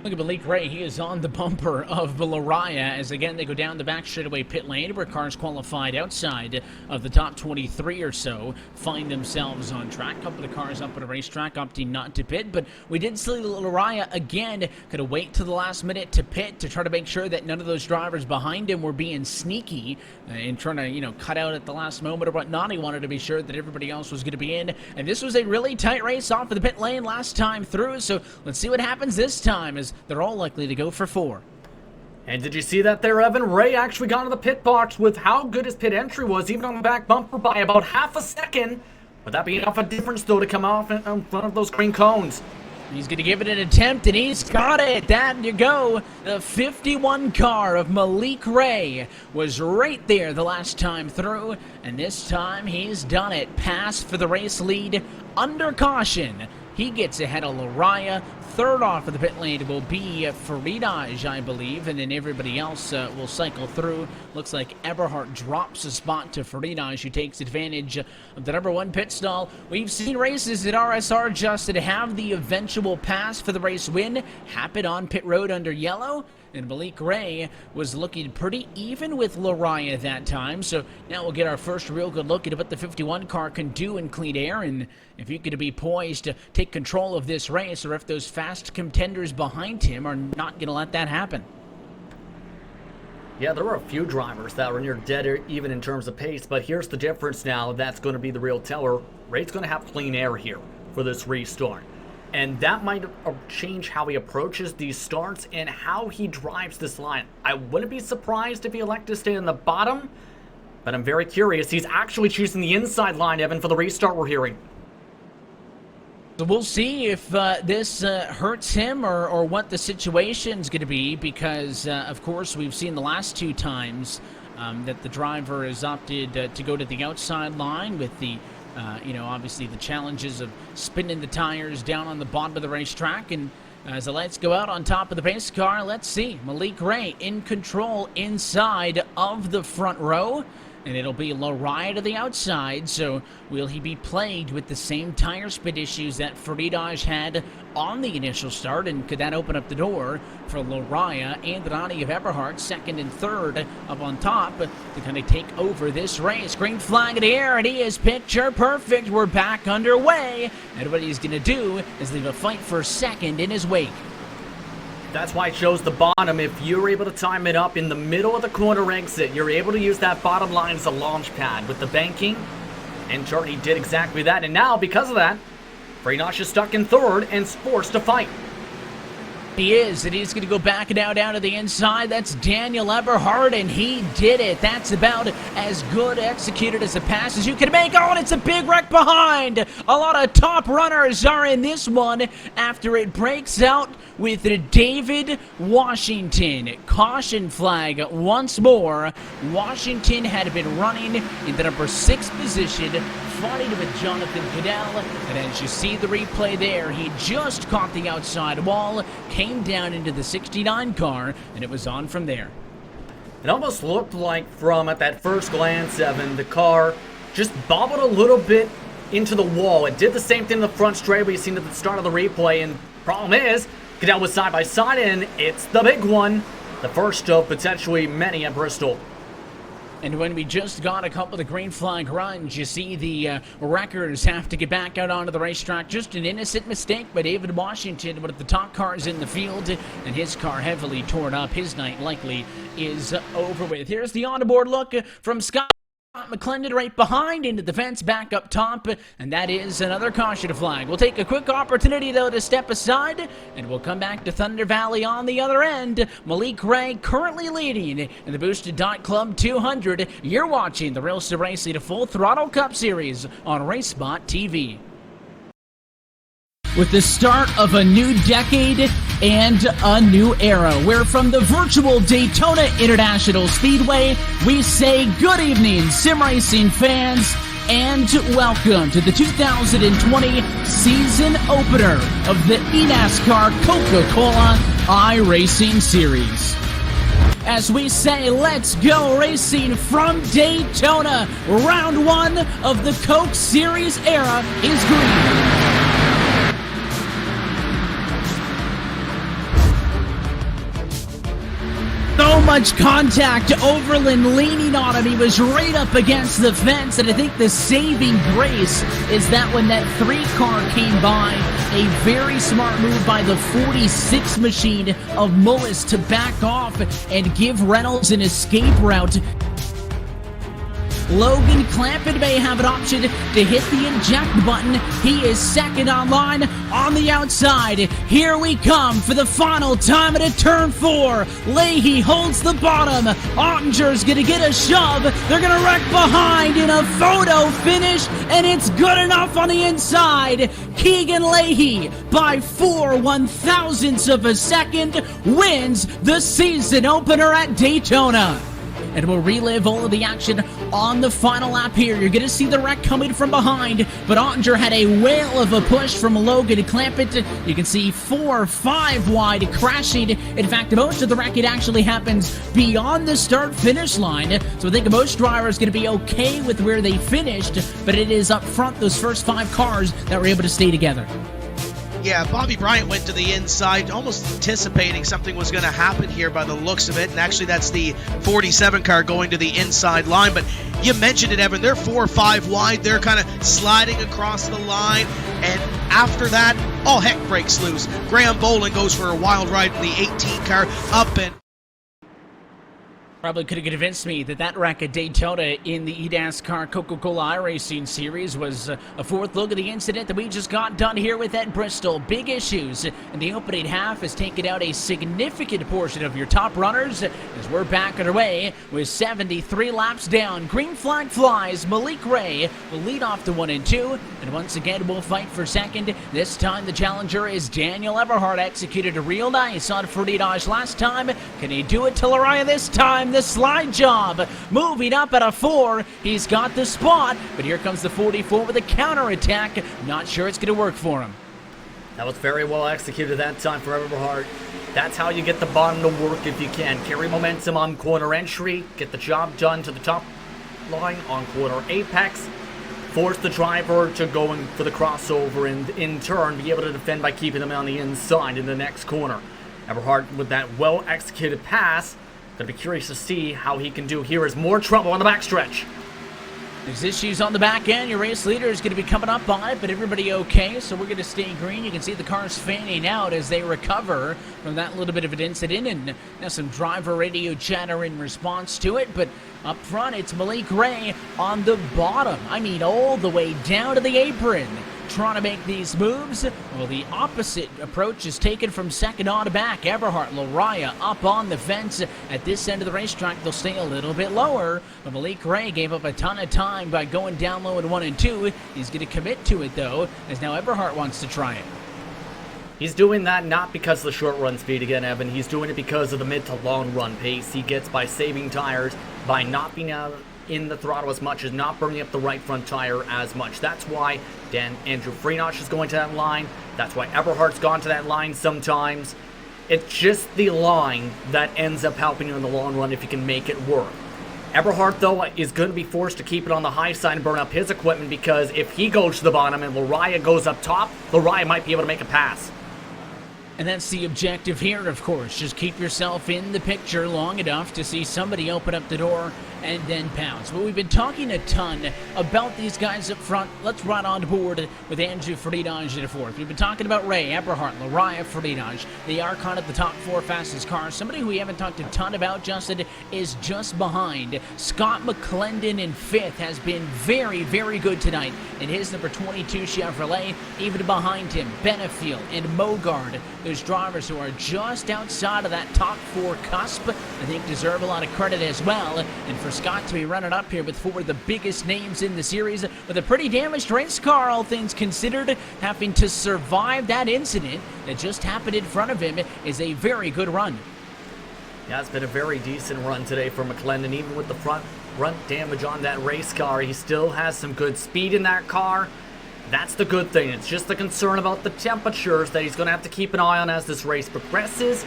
Look at Malik Ray. He is on the bumper of Lariah as, again, they go down the back straightaway pit lane where cars qualified outside of the top 23 or so find themselves on track. A couple of cars up at a racetrack opting not to pit, but we did see Lariah again could have wait till the last minute to pit to try to make sure that none of those drivers behind him were being sneaky and trying to, cut out at the last moment or whatnot. He wanted to be sure that everybody else was going to be in, and this was a really tight race off of the pit lane last time through, so let's see what happens this time as they're all likely to go for 4. And did you see that there, Evan? Ray actually got into the pit box with how good his pit entry was, even on the back bumper by about half a second. Would that be enough of a difference, though, to come off in front of those green cones? He's going to give it an attempt, and he's got it. There you go. The 51 car of Malik Ray was right there the last time through, and this time he's done it. Pass for the race lead under caution. He gets ahead of Lariah. Third off of the pit lane will be Faridaj, I believe, and then everybody else will cycle through. Looks like Eberhardt drops a spot to Faridaj, who takes advantage of the number 1 pit stall. We've seen races at RSR just to have the eventual pass for the race win happen on pit road under yellow. And Malik Ray was looking pretty even with Lariah that time. So now we'll get our first real good look at what the 51 car can do in clean air. And if he could be poised to take control of this race, or if those fast contenders behind him are not going to let that happen. Yeah, there were a few drivers that were near dead even in terms of pace. But here's the difference now. That's going to be the real teller. Ray's going to have clean air here for this restart. And that might change how he approaches these starts and how he drives this line. I wouldn't be surprised if he elected to stay in the bottom, but I'm very curious. He's actually choosing the inside line, Evan, for the restart we're hearing. So we'll see if this hurts him or what the situation's going to be, because, of course, we've seen the last 2 times that the driver has opted to go to the outside line with the obviously the challenges of spinning the tires down on the bottom of the racetrack. And as the lights go out on top of the pace car, let's see Malik Ray in control inside of the front row. And it'll be Lariah to the outside, so will he be plagued with the same tire spin issues that Faridaj had on the initial start? And could that open up the door for Lariah and Ronnie of Eberhardt, second and third up on top, to kind of take over this race? Green flag in the air, and he is picture perfect. We're back underway, and what he's going to do is leave a fight for second in his wake. That's why it shows the bottom. If you're able to time it up in the middle of the corner exit, you're able to use that bottom line as a launch pad with the banking. And Charlie did exactly that. And now, because of that, Faridaj is stuck in third and forced to fight. He is, and he's going to go back now down to the inside. That's Daniel Eberhardt, and he did it. That's about as good executed as a pass as you can make. Oh, and it's a big wreck behind. A lot of top runners are in this one after it breaks out with David Washington. Caution flag once more. Washington had been running in the number 6 position, fighting with Jonathan Cadell, and as you see the replay there, he just caught the outside wall, came down into the 69 car, and it was on from there. It almost looked like from at that first glance, Evan, the car just bobbled a little bit into the wall. It did the same thing in the front straight we seen at the start of the replay, and problem is, Cadell was side by side, and it's the big one. The first of potentially many at Bristol. And when we just got a couple of the green flag runs, you see the wreckers have to get back out onto the racetrack. Just an innocent mistake by David Washington, one of the top cars in the field, and his car heavily torn up. His night likely is over with. Here's the on-board look from Scott McClendon right behind into the fence back up top, and that is another caution flag. We'll take a quick opportunity though to step aside, and we'll come back to Thunder Valley on the other end. Malik Ray currently leading in the Boosted Dot Club 200. You're watching the RealSimRacing Full Throttle Cup Series on RacespotTV. With the start of a new decade and a new era, where from the virtual Daytona International Speedway, we say good evening, sim racing fans, and welcome to the 2020 season opener of the NASCAR Coca-Cola iRacing Series. As we say, let's go racing from Daytona. Round one of the Coke Series era is green. So much contact, Overland leaning on him. He was right up against the fence, and I think the saving grace is that when that 3 car came by, a very smart move by the 46 machine of Mullis to back off and give Reynolds an escape route. Logan Clampett may have an option to hit the eject button. He is second online on the outside. Here we come for the final time at a turn 4. Leahy holds the bottom. Ottinger's going to get a shove. They're going to wreck behind in a photo finish, and it's good enough on the inside. Keegan Leahy, by 4 1/1000ths of a second, wins the season opener at Daytona. And we'll relive all of the action on the final lap here. You're going to see the wreck coming from behind, but Ottinger had a whale of a push from Logan Clampett. You can see 4 5 wide crashing. In fact, most of the wreck, it actually happens beyond the start-finish line. So I think most drivers going to be okay with where they finished, but it is up front, those first 5 cars that were able to stay together. Yeah, Bobby Bryant went to the inside, almost anticipating something was going to happen here by the looks of it. And actually, that's the 47 car going to the inside line. But you mentioned it, Evan. They're 4 5 wide. They're kind of sliding across the line. And after that, all heck breaks loose. Graham Boland goes for a wild ride in the 18 car up and... Probably could have convinced me that that wreck at Daytona in the NASCAR Coca-Cola iRacing Series was a 4th look at the incident that we just got done here with at Bristol. Big issues in the opening half has taken out a significant portion of your top runners as we're back underway with 73 laps down. Green flag flies. Malik Ray will lead off the 1 and 2, and once again we'll fight for second. This time the challenger is Daniel Eberhardt. Executed a real nice on Freddie Dodge last time. Can he do it to Lariah this time? The slide job, moving up at a 4. He's got the spot, but here comes the 44 with a counterattack. Not sure it's going to work for him. That was very well executed that time for Eberhardt. That's how you get the bottom to work if you can. Carry momentum on corner entry, get the job done to the top line on corner apex, force the driver to go in for the crossover and in turn be able to defend by keeping them on the inside in the next corner. Eberhardt with that well executed pass. Gonna be curious to see how he can do here as more trouble on the backstretch. There's issues on the back end. Your race leader is going to be coming up on it, but everybody okay, so we're going to stay green. You can see the cars fanning out as they recover from that little bit of an incident, and now some driver radio chatter in response to it, but up front, it's Malik Ray on the bottom. I mean, all the way down to the apron. Trying to make these moves. Well, the opposite approach is taken from second on to back. Eberhardt, Lariah up on the fence. At this end of the racetrack, they'll stay a little bit lower. But Malik Ray gave up a ton of time by going down low in 1 and 2. He's going to commit to it, though, as now Eberhardt wants to try it. He's doing that not because of the short run speed again, Evan. He's doing it because of the mid to long run pace he gets by saving tires, by not being out in the throttle as much, as not burning up the right front tire as much. That's why Andrew Freenosh is going to that line. That's why Eberhardt's gone to that line sometimes. It's just the line that ends up helping you in the long run if you can make it work. Eberhard, though, is going to be forced to keep it on the high side and burn up his equipment, because if he goes to the bottom and Lariah goes up top, Lariah might be able to make a pass. And that's the objective here, of course. Just keep yourself in the picture long enough to see somebody open up the door and then pounce. But we've been talking a ton about these guys up front. Let's run on board with Andrew Friedage in the fourth. We've been talking about Ray, Eberhard, Lariah, Friedage. They are kind of the top 4 fastest cars. Somebody who we haven't talked a ton about, Justin, is just behind. Scott McClendon in 5th has been very, very good tonight in his number 22 Chevrolet. Even behind him, Benefiel and Mogard, those drivers who are just outside of that top 4 cusp, I think deserve a lot of credit as well. And for Scott to be running up here with 4 of the biggest names in the series, with a pretty damaged race car, all things considered, having to survive that incident that just happened in front of him, is a very good run. Yeah, it's been a very decent run today for McClendon. Even with the front damage on that race car, he still has some good speed in that car. That's the good thing. It's just the concern about the temperatures that he's going to have to keep an eye on as this race progresses.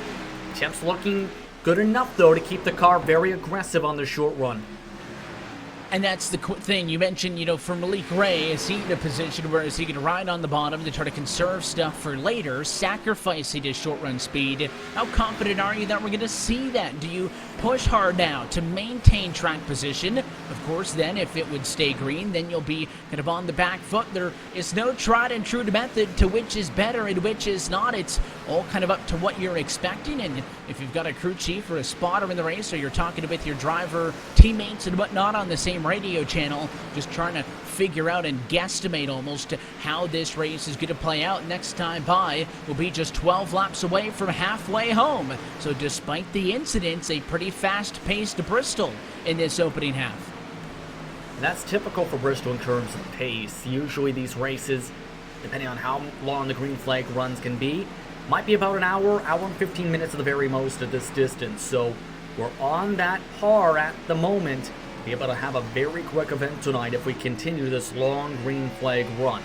Temp's looking good enough, though, to keep the car very aggressive on the short run. And that's the thing. You mentioned, for Malik Ray, is he in a position where is he going to ride on the bottom to try to conserve stuff for later, sacrificing his short-run speed? How confident are you that we're going to see that? Do you push hard now to maintain track position? Of course, then, if it would stay green, then you'll be kind of on the back foot. There is no tried and true method to which is better and which is not. It's all kind of up to what you're expecting, and if you've got a crew chief or a spotter in the race, or you're talking with your driver teammates and whatnot on the same radio channel, just trying to figure out and guesstimate almost how this race is going to play out. Next time by will be just 12 laps away from halfway home. So despite the incidents, a pretty fast-paced Bristol in this opening half. And that's typical for Bristol in terms of pace. Usually these races, depending on how long the green flag runs can be, might be about an hour and 15 minutes at the very most at this distance. So we're on that par at the moment. Be able to have a very quick event tonight if we continue this long green flag run.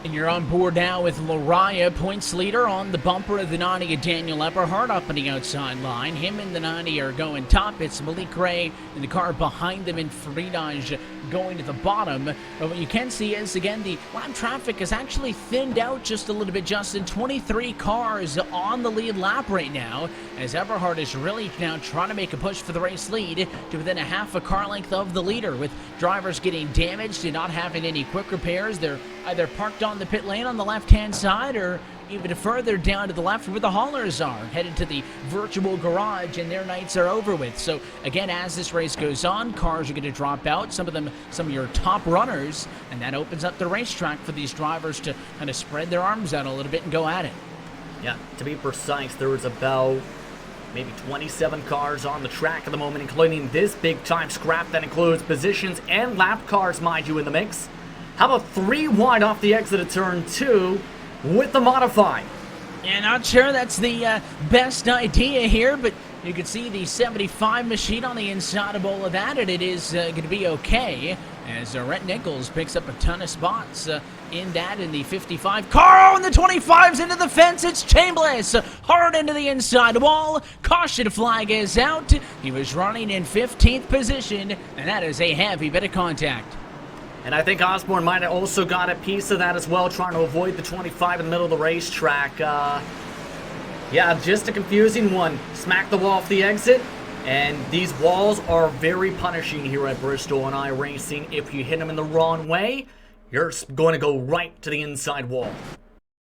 And you're on board now with Lariah, points leader on the bumper of the 90 of Daniel Eberhard up on the outside line. Him and the 90 are going top. It's Malik Ray in the car behind them and Friedage going to the bottom. But what you can see is, again, the lap traffic is actually thinned out just a little bit, Justin. 23 cars on the lead lap right now, as Eberhard is really now trying to make a push for the race lead to within a half a car length of the leader, with drivers getting damaged and not having any quick repairs. They're either parked on the pit lane on the left-hand side or even further down to the left where the haulers are, headed to the virtual garage, and their nights are over with. So again, as this race goes on, cars are going to drop out, some of your top runners, and that opens up the racetrack for these drivers to kind of spread their arms out a little bit and go at it. Yeah, to be precise, there was about maybe 27 cars on the track at the moment, including this big-time scrap that includes positions and lap cars, mind you, in the mix. How about 3 wide off the exit of turn 2 with the modify? Yeah, not sure that's the best idea here, but you can see the 75 machine on the inside of all of that, and it is going to be okay, as Rhett Nichols picks up a ton of spots in that in the 55. Carl in the 25's into the fence. It's Chambliss hard into the inside wall. Caution flag is out. He was running in 15th position, and that is a heavy bit of contact. And I think Osborne might have also got a piece of that as well, trying to avoid the 25 in the middle of the racetrack. Yeah, just a confusing one. Smack the wall off the exit, and these walls are very punishing here at Bristol and iRacing. If you hit them in the wrong way, you're going to go right to the inside wall.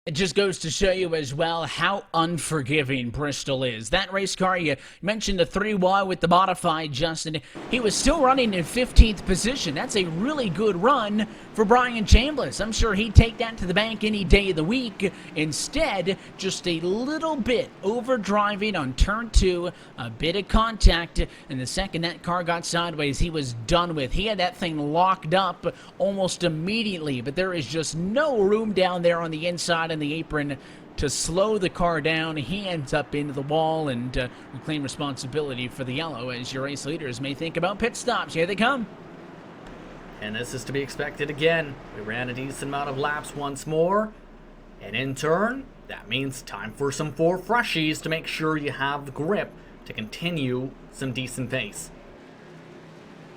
It just goes to show you as well how unforgiving Bristol is. That race car, you mentioned the 3Y with the modified, Justin. He was still running in 15th position. That's a really good run for Brian Chambliss. I'm sure he'd take that to the bank any day of the week. Instead, just a little bit overdriving on turn 2, a bit of contact, and the second that car got sideways, he was done with. He had that thing locked up almost immediately, but there is just no room down there on the inside in the apron to slow the car down. He ends up into the wall, and we claim responsibility for the yellow, as your race leaders may think about pit stops. Here they come. And this is to be expected again. We ran a decent amount of laps once more, And in turn, that means time for some 4 freshies to make sure you have the grip to continue some decent pace.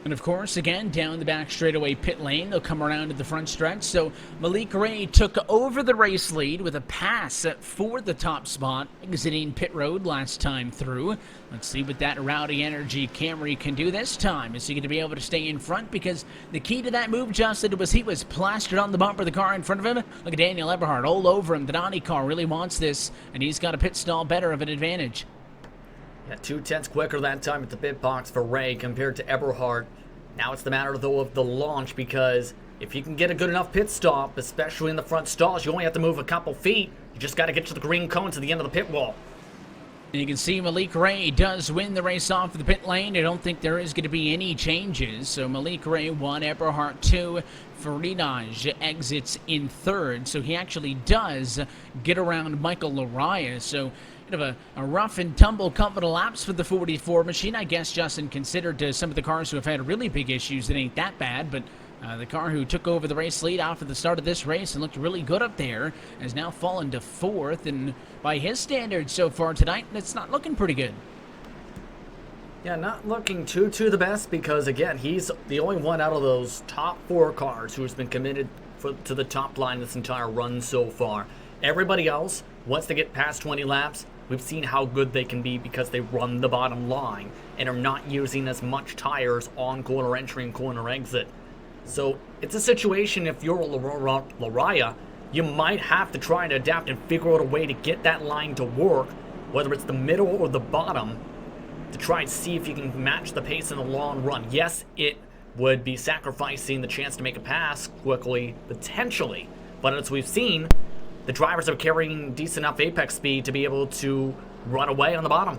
And of course, again, down the back straightaway pit lane, they'll come around to the front stretch. So Malik Ray took over the race lead with a pass for the top spot, exiting pit road last time through. Let's see what that Rowdy Energy Camry can do this time. Is he going to be able to stay in front? Because the key to that move, Justin, was he was plastered on the bumper of the car in front of him. Look at Daniel Eberhard all over him. The Donnie car really wants this, and he's got a pit stall better of an advantage. Yeah, 2/10 quicker that time at the pit box for Ray compared to Eberhard. Now it's the matter, though, of the launch, because if you can get a good enough pit stop, especially in the front stalls, you only have to move a couple feet. You just got to get to the green cone to the end of the pit wall. And you can see Malik Ray does win the race off of the pit lane. I don't think there is going to be any changes. So Malik Ray 1, Eberhard 2. Faridaj exits in 3rd. So he actually does get around Michael Lariah. So bit of a rough and tumble couple of laps for the 44 machine. I guess, Justin, considered some of the cars who have had really big issues, it ain't that bad. But the car who took over the race lead off at the start of this race and looked really good up there has now fallen to 4th. And by his standards so far tonight, it's not looking pretty good. Yeah, not looking too the best, because, again, he's the only one out of those top 4 cars who has been committed to the top line this entire run so far. Everybody else, once they get past 20 laps, we've seen how good they can be because they run the bottom line and are not using as much tires on corner entry and corner exit. So it's a situation, if you're Lariah, you might have to try and adapt and figure out a way to get that line to work, whether it's the middle or the bottom, to try and see if you can match the pace in the long run. Yes, it would be sacrificing the chance to make a pass quickly, potentially, but as we've seen, the drivers are carrying decent enough apex speed to be able to run away on the bottom.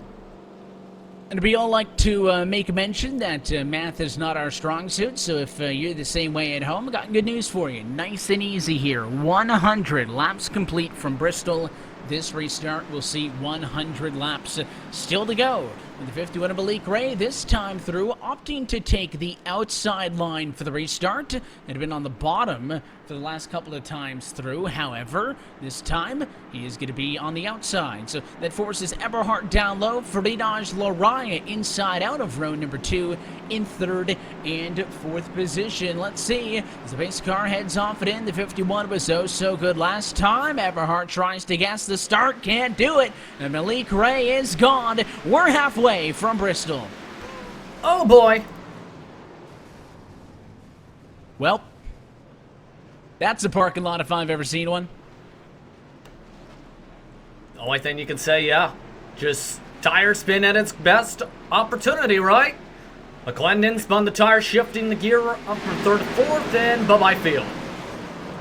And we all like to make mention that math is not our strong suit, so if you're the same way at home, I got good news for you. Nice and easy here. 100 laps complete from Bristol. This restart will see 100 laps still to go. With the 51 of Malik Ray this time through, opting to take the outside line for the restart. It had been on the bottom for the last couple of times through. However, this time he is going to be on the outside. So that forces Eberhard down low. Faridaj Lariah inside out of row number 2 in 3rd and 4th position. Let's see as the pace car heads off and in. The 51 was so good last time. Eberhard tries to guess the start, can't do it. And Malik Ray is gone. We're halfway from Bristol. Oh boy. Well, that's a parking lot if I've ever seen one. The only thing you can say, yeah, just tire spin at its best opportunity, right? McClendon spun the tire, shifting the gear up from 3rd to 4th, and bye-bye field.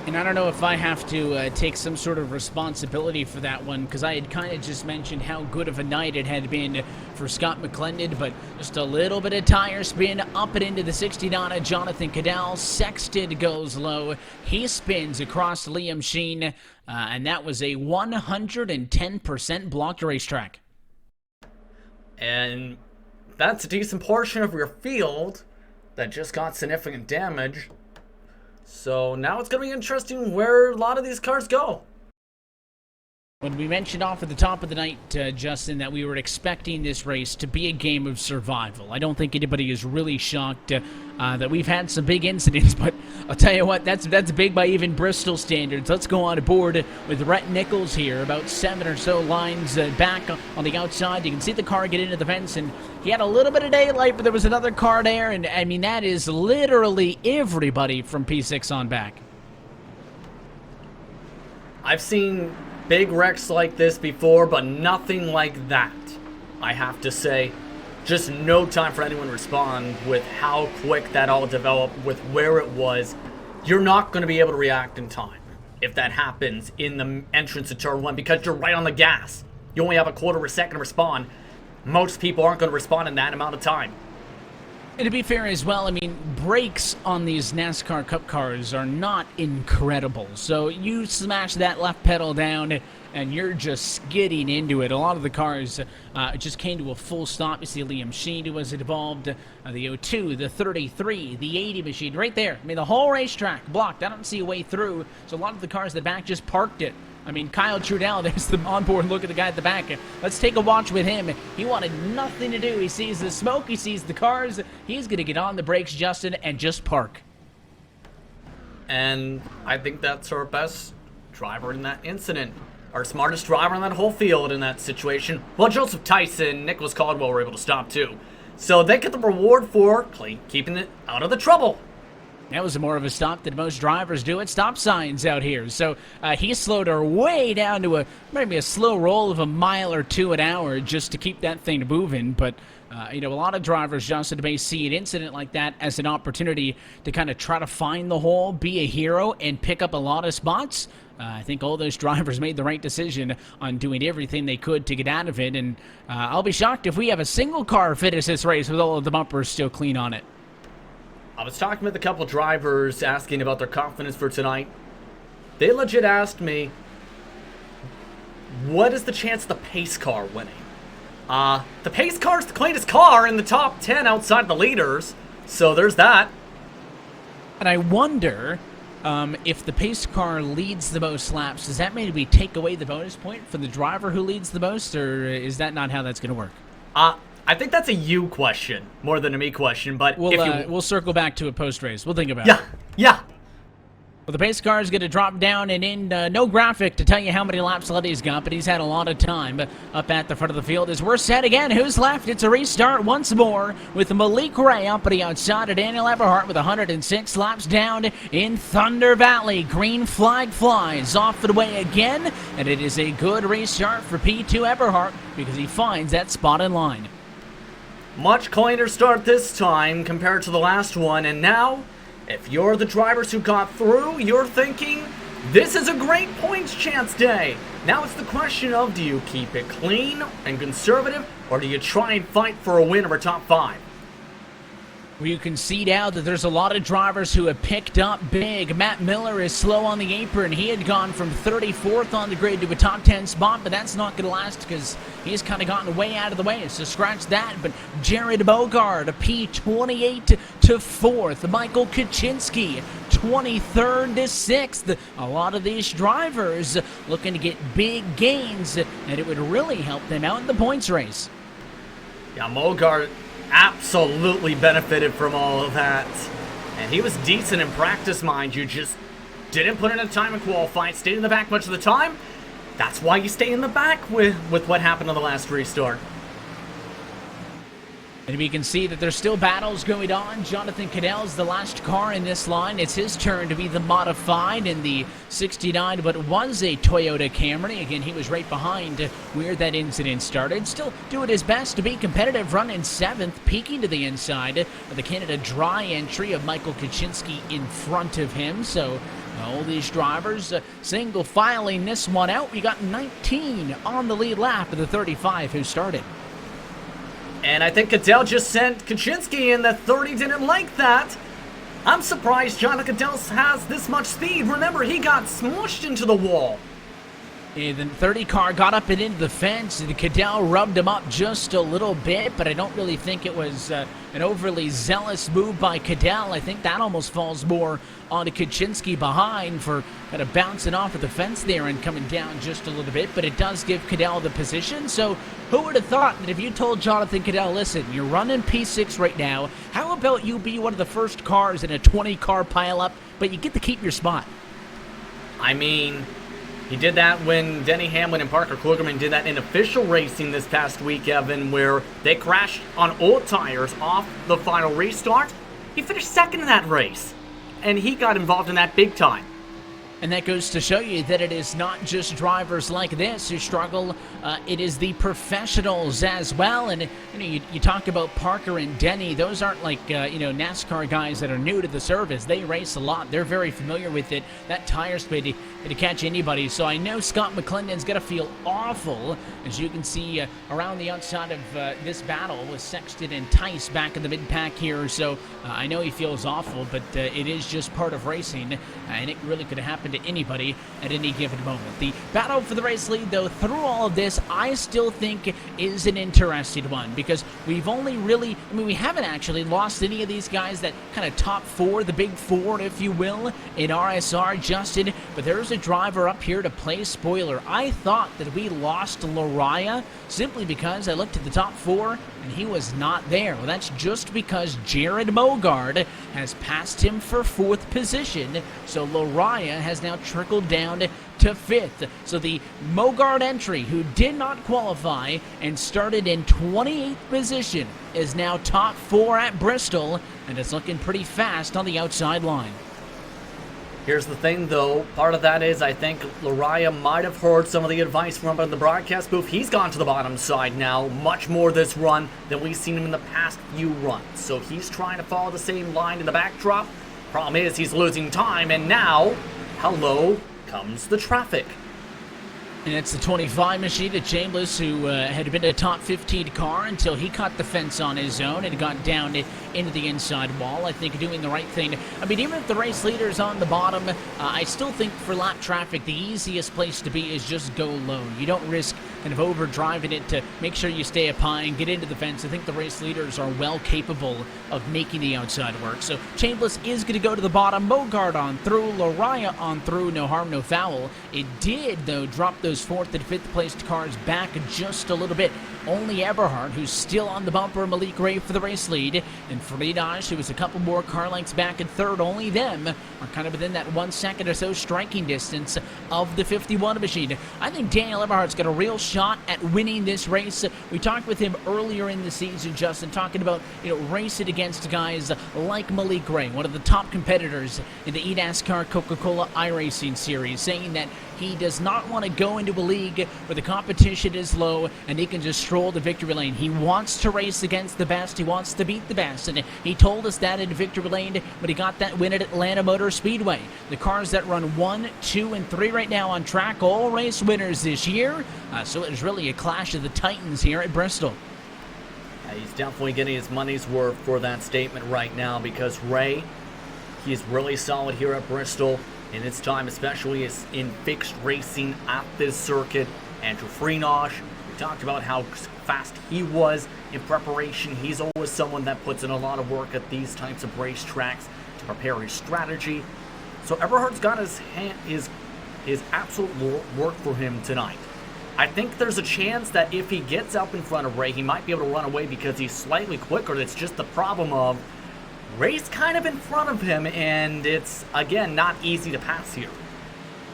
And I don't know if I have to take some sort of responsibility for that one, because I had kind of just mentioned how good of a night it had been for Scott McClendon, but just a little bit of tire spin up and into the 69 of Jonathan Cadell. Sexton goes low. He spins across Liam Sheen, and that was a 110% blocked racetrack. And that's a decent portion of your field that just got significant damage. So now it's going to be interesting where a lot of these cars go. When we mentioned off at the top of the night, Justin, that we were expecting this race to be a game of survival. I don't think anybody is really shocked that we've had some big incidents, but I'll tell you what, that's big by even Bristol standards. Let's go on board with Rhett Nichols here, about 7 or so lines back on the outside. You can see the car get into the fence, and he had a little bit of daylight, but there was another car there, and I mean, that is literally everybody from P6 on back. I've seen big wrecks like this before, but nothing like that, I have to say. Just no time for anyone to respond with how quick that all developed, with where it was. You're not going to be able to react in time if that happens in the entrance to turn 1, because you're right on the gas. You only have a quarter of a second to respond. Most people aren't going to respond in that amount of time. And to be fair as well, I mean, brakes on these NASCAR Cup cars are not incredible. So you smash that left pedal down, and you're just skidding into it. A lot of the cars just came to a full stop. You see Liam Sheen, who was involved, the 02, the 33, the 80 machine, right there. I mean, the whole racetrack blocked. I don't see a way through. So a lot of the cars in the back just parked it. I mean, Kyle Trudell, there's the onboard look at the guy at the back. Let's take a watch with him. He wanted nothing to do. He sees the smoke, he sees the cars. He's going to get on the brakes, Justin, and just park. And I think that's our best driver in that incident. Our smartest driver in that whole field in that situation. Well, Joseph Tyson, Nicholas Caldwell were able to stop too. So they get the reward for keeping it out of the trouble. That was more of a stop than most drivers do at stop signs out here. So he slowed her way down to maybe a slow roll of a mile or two an hour just to keep that thing moving. But, a lot of drivers, Justin, may see an incident like that as an opportunity to kind of try to find the hole, be a hero, and pick up a lot of spots. I think all those drivers made the right decision on doing everything they could to get out of it. And I'll be shocked if we have a single car finish this race with all of the bumpers still clean on it. I was talking with a couple drivers asking about their confidence for tonight. They legit asked me, what is the chance of the pace car winning? The pace car's the cleanest car in the top 10 outside the leaders, so there's that. And I wonder if the pace car leads the most laps, does that maybe take away the bonus point for the driver who leads the most, or is that not how that's going to work? I think that's a you question more than a me question, but we'll circle back to a post-race. We'll think about it. Yeah. Well, the pace car is going to drop down, and in no graphic to tell you how many laps Letty's got, but he's had a lot of time up at the front of the field. As we're set again, who's left? It's a restart once more with Malik Ray up at the outside of Daniel Everhart with 106 laps down in Thunder Valley. Green flag flies off and away again, and it is a good restart for P2 Everhart because he finds that spot in line. Much cleaner start this time compared to the last one, and now, if you're the drivers who got through, you're thinking, this is a great points chance day. Now it's the question of, do you keep it clean and conservative, or do you try and fight for a win over top 5? Well, you can see now that there's a lot of drivers who have picked up big. Matt Miller is slow on the apron. He had gone from 34th on the grid to a top 10 spot, but that's not going to last because he's kind of gotten way out of the way. So scratch that. But Jared Bogard, a P28 to 4th. Michael Kaczynski, 23rd to 6th. A lot of these drivers looking to get big gains, and it would really help them out in the points race. Yeah, Bogard absolutely benefited from all of that. And he was decent in practice, mind you, just didn't put in a time in qualifying, stayed in the back much of the time. That's why you stay in the back with what happened on the last restart. And we can see that there's still battles going on. Jonathan Cadell's the last car in this line. It's his turn to be the modified in the 69, but was a Toyota Camry. Again, he was right behind where that incident started. Still doing his best to be competitive, running 7th, peeking to the inside of the Canada Dry entry of Michael Kaczynski in front of him. So all these drivers single filing this one out. We got 19 on the lead lap of the 35 who started. And I think Cadell just sent Kaczynski in. That 30 didn't like that. I'm surprised Jonathan Cadell has this much speed. Remember, he got smushed into the wall. And the 30 car got up and into the fence, and Cadell rubbed him up just a little bit, but I don't really think it was an overly zealous move by Cadell. I think that almost falls more onto Kaczynski behind for kind of bouncing off of the fence there and coming down just a little bit, but it does give Cadell the position. So who would have thought that if you told Jonathan Cadell, listen, you're running P6 right now, how about you be one of the first cars in a 20-car pileup, but you get to keep your spot? I mean, he did that when Denny Hamlin and Parker Klugerman did that in official racing this past week, Evan, where they crashed on old tires off the final restart. He finished second in that race, and he got involved in that big time. And that goes to show you that it is not just drivers like this who struggle. It is the professionals as well. And you talk about Parker and Denny. Those aren't like NASCAR guys that are new to the service. They race a lot. They're very familiar with it. That tire speed to catch anybody. So I know Scott McClendon's going to feel awful, as you can see around the outside of this battle with Sexton and Tice back in the mid-pack here. So I know he feels awful, but it is just part of racing, and it really could happen to anybody at any given moment. The battle for the race lead, though, through all of this, I still think is an interesting one, because we've only really, we haven't actually lost any of these guys that kind of top four, the big four, if you will, in RSR, Justin, but there's a a driver up here to play spoiler. I thought that we lost Lariah simply because I looked at the top 4 and he was not there. Well, that's just because Jared Mogard has passed him for 4th position, so Lariah has now trickled down to 5th. So the Mogard entry, who did not qualify and started in 28th position, is now top 4 at Bristol, and it's looking pretty fast on the outside line. Here's the thing, though. Part of that is I think Lariah might have heard some of the advice from in the broadcast booth. He's gone to the bottom side now, much more this run than we've seen him in the past few runs. So he's trying to follow the same line in the backdrop. Problem is he's losing time, and now, hello, comes the traffic. And it's the 25 machine to Chambliss, who had been a top 15 car until he caught the fence on his own and got down into the inside wall. I think doing the right thing. I mean, even if the race leader's on the bottom, I still think for lap traffic, the easiest place to be is just go low. You don't risk kind of overdriving it to make sure you stay up high and get into the fence. I think the race leaders are well capable of making the outside work. So Chambliss is going to go to the bottom. Mogard on through, Lariah on through, no harm, no foul. It did, though, drop those 4th and 5th placed cars back just a little bit. Only Eberhard, who's still on the bumper, Malik Ray for the race lead, and Friedage, who was a couple more car lengths back in 3rd. Only them are kind of within that 1 second or so striking distance of the 51 machine. I think Daniel Eberhard's got a real shot at winning this race. We talked with him earlier in the season, Justin, talking about, racing against guys like Malik Ray, one of the top competitors in the eNASCAR Coca-Cola iRacing series, saying that he does not want to go into a league where the competition is low and he can just stroll the victory lane. He wants to race against the best. He wants to beat the best. And he told us that in victory lane when he got that win at Atlanta Motor Speedway. The cars that run 1, 2, and 3 right now on track, all race winners this year. So it is really a clash of the Titans here at Bristol. He's definitely getting his money's worth for that statement right now because Ray, he's really solid here at Bristol. In its time, especially is in fixed racing at this circuit. Andrew Freenausch, we talked about how fast he was in preparation. He's always someone that puts in a lot of work at these types of racetracks to prepare his strategy. So Eberhard's got his absolute work for him tonight. I think there's a chance that if he gets up in front of Ray, he might be able to run away because he's slightly quicker. It's just the problem of Ray's kind of in front of him, and it's, again, not easy to pass here.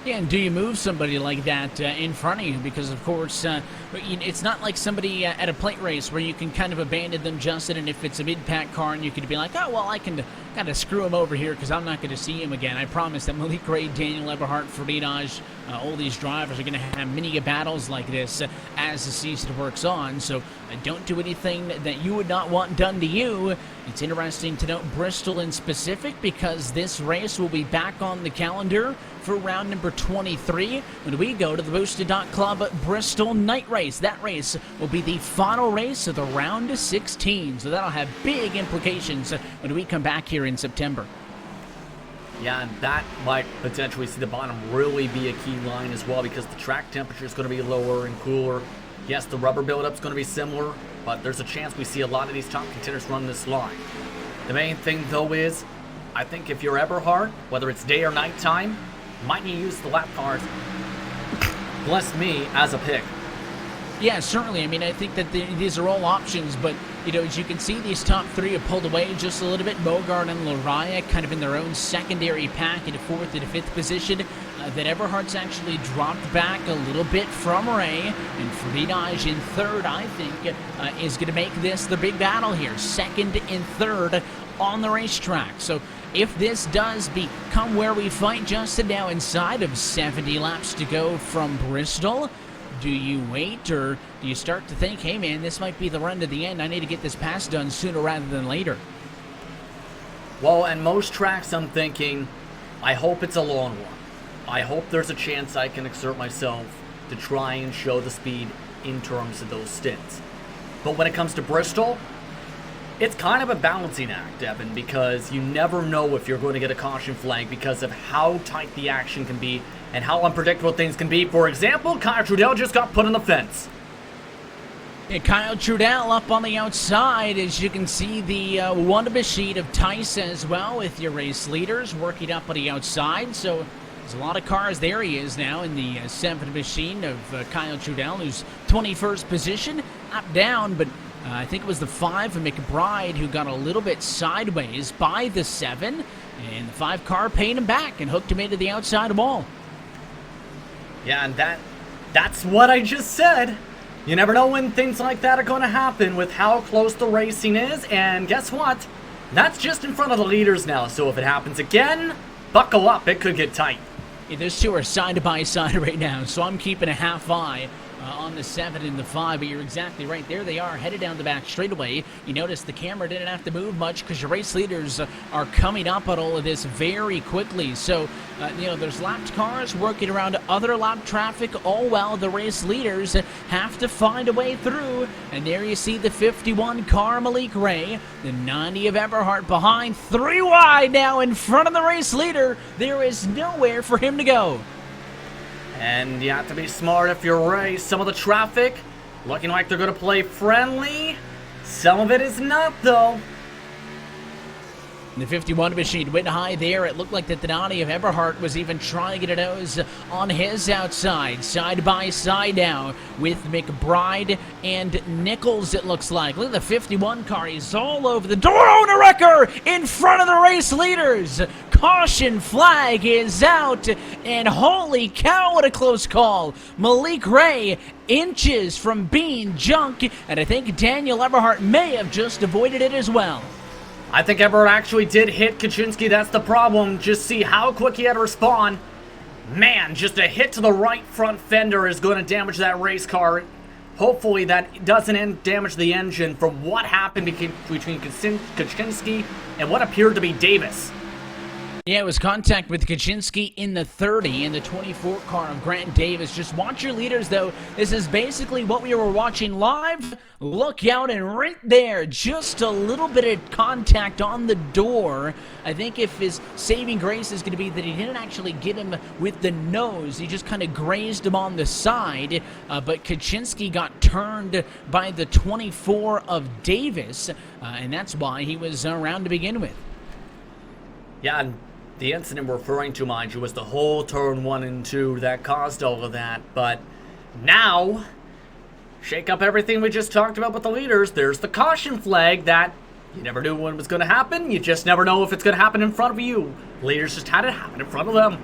Yeah, and do you move somebody like that in front of you? Because, of course, it's not like somebody at a plate race where you can kind of abandon them, Justin, and if it's a mid-pack car and you could be like, oh, well, I can kind of screw him over here because I'm not going to see him again. I promise that Malik Ray, Daniel Eberhard, Friedage, all these drivers are going to have many battles like this as the season works on. So don't do anything that you would not want done to you. It's interesting to note Bristol in specific because this race will be back on the calendar for round number 23 when we go to the Boosted Club Bristol night race. That race will be the final race of the round of 16. So that'll have big implications when we come back here in September. Yeah, and that might potentially see the bottom really be a key line as well because the track temperature is going to be lower and cooler. Yes, the rubber buildup is going to be similar, but there's a chance we see a lot of these top contenders run this line. The main thing, though, is I think if you're Eberhard, whether it's day or night time, might you use the lap cars, bless me, as a pick. Yeah, certainly. I mean, I think that these are all options, but, as you can see, these top 3 have pulled away just a little bit. Mogard and Lariah kind of in their own secondary pack in a 4th and a 5th position. That Eberhard's actually dropped back a little bit from Ray, and Friedage in 3rd, I think, is going to make this the big battle here. 2nd and 3rd on the racetrack. So if this does become where we fight, Justin, now inside of 70 laps to go from Bristol, do you wait or do you start to think, hey man, this might be the run to the end, I need to get this pass done sooner rather than later? Well, and most tracks I'm thinking, I hope it's a long one. I hope there's a chance I can exert myself to try and show the speed in terms of those stints. But when it comes to Bristol, it's kind of a balancing act, Evan, because you never know if you're going to get a caution flag because of how tight the action can be and how unpredictable things can be. For example, Kyle Trudell just got put on the fence. Yeah, Kyle Trudell up on the outside, as you can see the one sheet of Tice as well with your race leaders working up on the outside. So There's a lot of cars. There he is now in the 7 machine of Kyle Trudell, who's 21st position, up down, but I think it was the 5 of McBride who got a little bit sideways by the 7, and the 5 car paid him back and hooked him into the outside wall. Yeah, and that's what I just said. You never know when things like that are going to happen with how close the racing is, and guess what? That's just in front of the leaders now, so if it happens again, buckle up, it could get tight. Yeah, those two are side by side right now, so I'm keeping a half eye on the 7 and the 5, but you're exactly right. There they are, headed down the back straightaway. You notice the camera didn't have to move much because your race leaders are coming up on all of this very quickly. So, there's lapped cars working around other lap traffic, all while the race leaders have to find a way through. And there you see the 51 car, Malik Ray, the 90 of Everhart behind, 3 wide now in front of the race leader. There is nowhere for him to go. And you have to be smart if you're Ray. Some of the traffic looking like they're going to play friendly. Some of it is not, though. The 51 machine went high there. It looked like the Donati of Everhart was even trying to get a nose on his outside. Side by side now with McBride and Nichols, it looks like. Look at the 51 car. He's all over the door owner wrecker in front of the race leaders. Caution flag is out. And holy cow, what a close call. Malik Ray inches from being junk. And I think Daniel Everhart may have just avoided it as well. I think Everhart actually did hit Kaczynski. That's the problem. Just see how quick he had to respond. Man, just a hit to the right front fender is going to damage that race car. Hopefully that doesn't damage the engine from what happened between Kaczynski and what appeared to be Davis. Yeah, it was contact with Kaczynski in the 30 in the 24 car of Grant Davis. Just watch your leaders, though. This is basically what we were watching live. Look out, and right there, just a little bit of contact on the door. I think if his saving grace is going to be that he didn't actually get him with the nose. He just kind of grazed him on the side. But Kaczynski got turned by the 24 of Davis, and that's why he was around to begin with. Yeah, and the incident we're referring to, mind you, was the whole turn 1 and 2 that caused all of that. But now, shake up everything we just talked about with the leaders. There's the caution flag that you never knew when it was going to happen. You just never know if it's going to happen in front of you. Leaders just had it happen in front of them.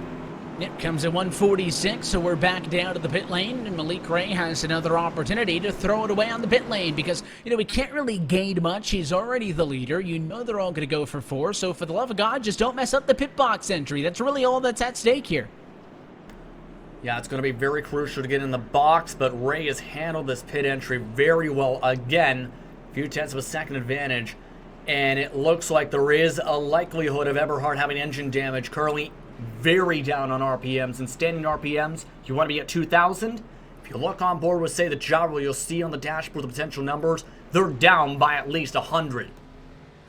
It comes at 146, so we're back down to the pit lane, and Malik Ray has another opportunity to throw it away on the pit lane because, we can't really gain much. He's already the leader. You know they're all going to go for 4, so for the love of God, just don't mess up the pit box entry. That's really all that's at stake here. Yeah, it's going to be very crucial to get in the box, but Ray has handled this pit entry very well. Again, a few tenths of a second advantage, and it looks like there is a likelihood of Everhart having engine damage. Currently very down on RPMs, and standing RPMs, you want to be at 2,000. If you look on board with, say, the gyro, you'll see on the dashboard the potential numbers. They're down by at least 100.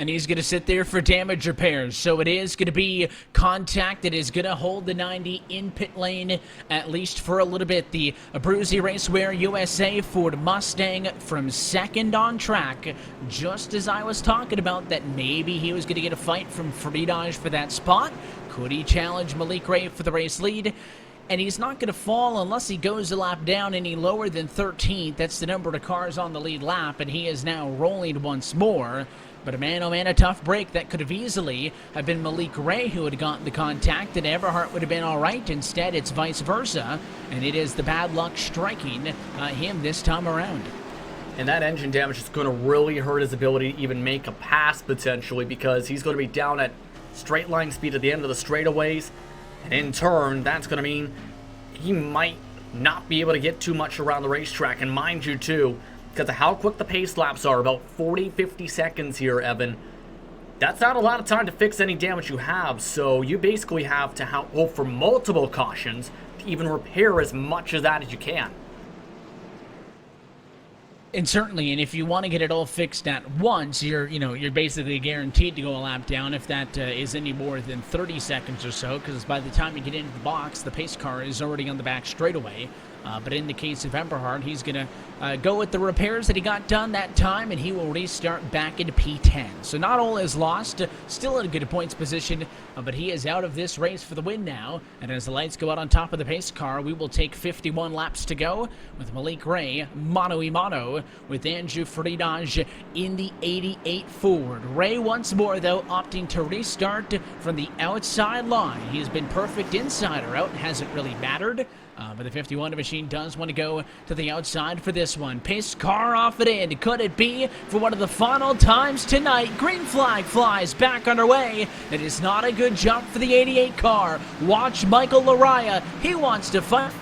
And he's going to sit there for damage repairs. So it is going to be contact that is going to hold the 90 in pit lane, at least for a little bit. The Abruzzi Raceware USA Ford Mustang from second on track. Just as I was talking about that maybe he was going to get a fight from Friedage for that spot. Could he challenge Malik Ray for the race lead? And he's not going to fall unless he goes a lap down any lower than 13th. That's the number of cars on the lead lap, and he is now rolling once more. But a man, oh man, a tough break. That could have easily have been Malik Ray who had gotten the contact, and Everhart would have been all right. Instead, it's vice versa, and it is the bad luck striking him this time around. And that engine damage is going to really hurt his ability to even make a pass, potentially, because he's going to be down at straight line speed at the end of the straightaways. And in turn, that's going to mean he might not be able to get too much around the racetrack. And mind you, too, because of how quick the pace laps are, about 40-50 seconds here, Evan, that's not a lot of time to fix any damage you have. So you basically have to hope for multiple cautions to even repair as much of that as you can. And certainly, and if you want to get it all fixed at once, you're basically guaranteed to go a lap down if that is any more than 30 seconds or so, because by the time you get into the box, the pace car is already on the back straightaway. But in the case of Eberhard, he's going to go with the repairs that he got done that time, and he will restart back into P10. So not all is lost, still in a good points position, but he is out of this race for the win now. And as the lights go out on top of the pace car, we will take 51 laps to go with Malik Ray mano-a-mano with Andrew Friedage in the 88 Ford. Ray once more, though, opting to restart from the outside line. He has been perfect inside or out, hasn't really mattered. But the 51 machine does want to go to the outside for this one. Pace car off it in. Could it be for one of the final times tonight? Green flag flies back underway. It is not a good jump for the 88 car. Watch Michael Laraya. He wants to fight.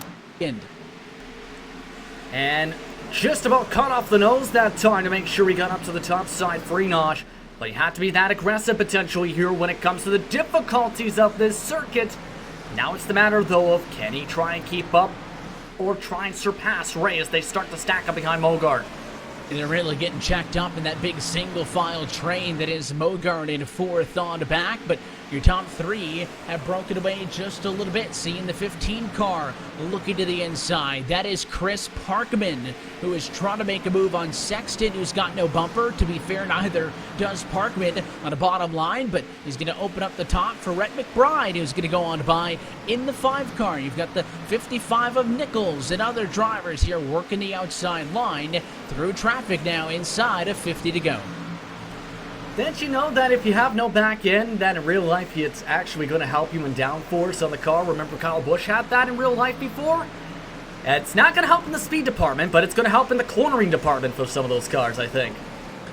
And just about cut off the nose that time to make sure he got up to the top side for Enosh. But he had to be that aggressive potentially here when it comes to the difficulties of this circuit. Now it's the matter, though, of can he try and keep up or try and surpass Ray as they start to stack up behind Mogart. They're really getting checked up in that big single-file train that is Mogart in fourth on the back, but your top three have broken away just a little bit. Seeing the 15 car looking to the inside. That is Chris Parkman, who is trying to make a move on Sexton, who's got no bumper. To be fair, neither does Parkman on the bottom line, but he's going to open up the top for Rhett McBride, who's going to go on by in the 5 car. You've got the 55 of Nichols and other drivers here working the outside line through traffic now inside of 50 to go. Didn't you know that if you have no back end, that in real life it's actually going to help you in downforce on the car? Remember Kyle Busch had that in real life before? It's not going to help in the speed department, but it's going to help in the cornering department for some of those cars, I think.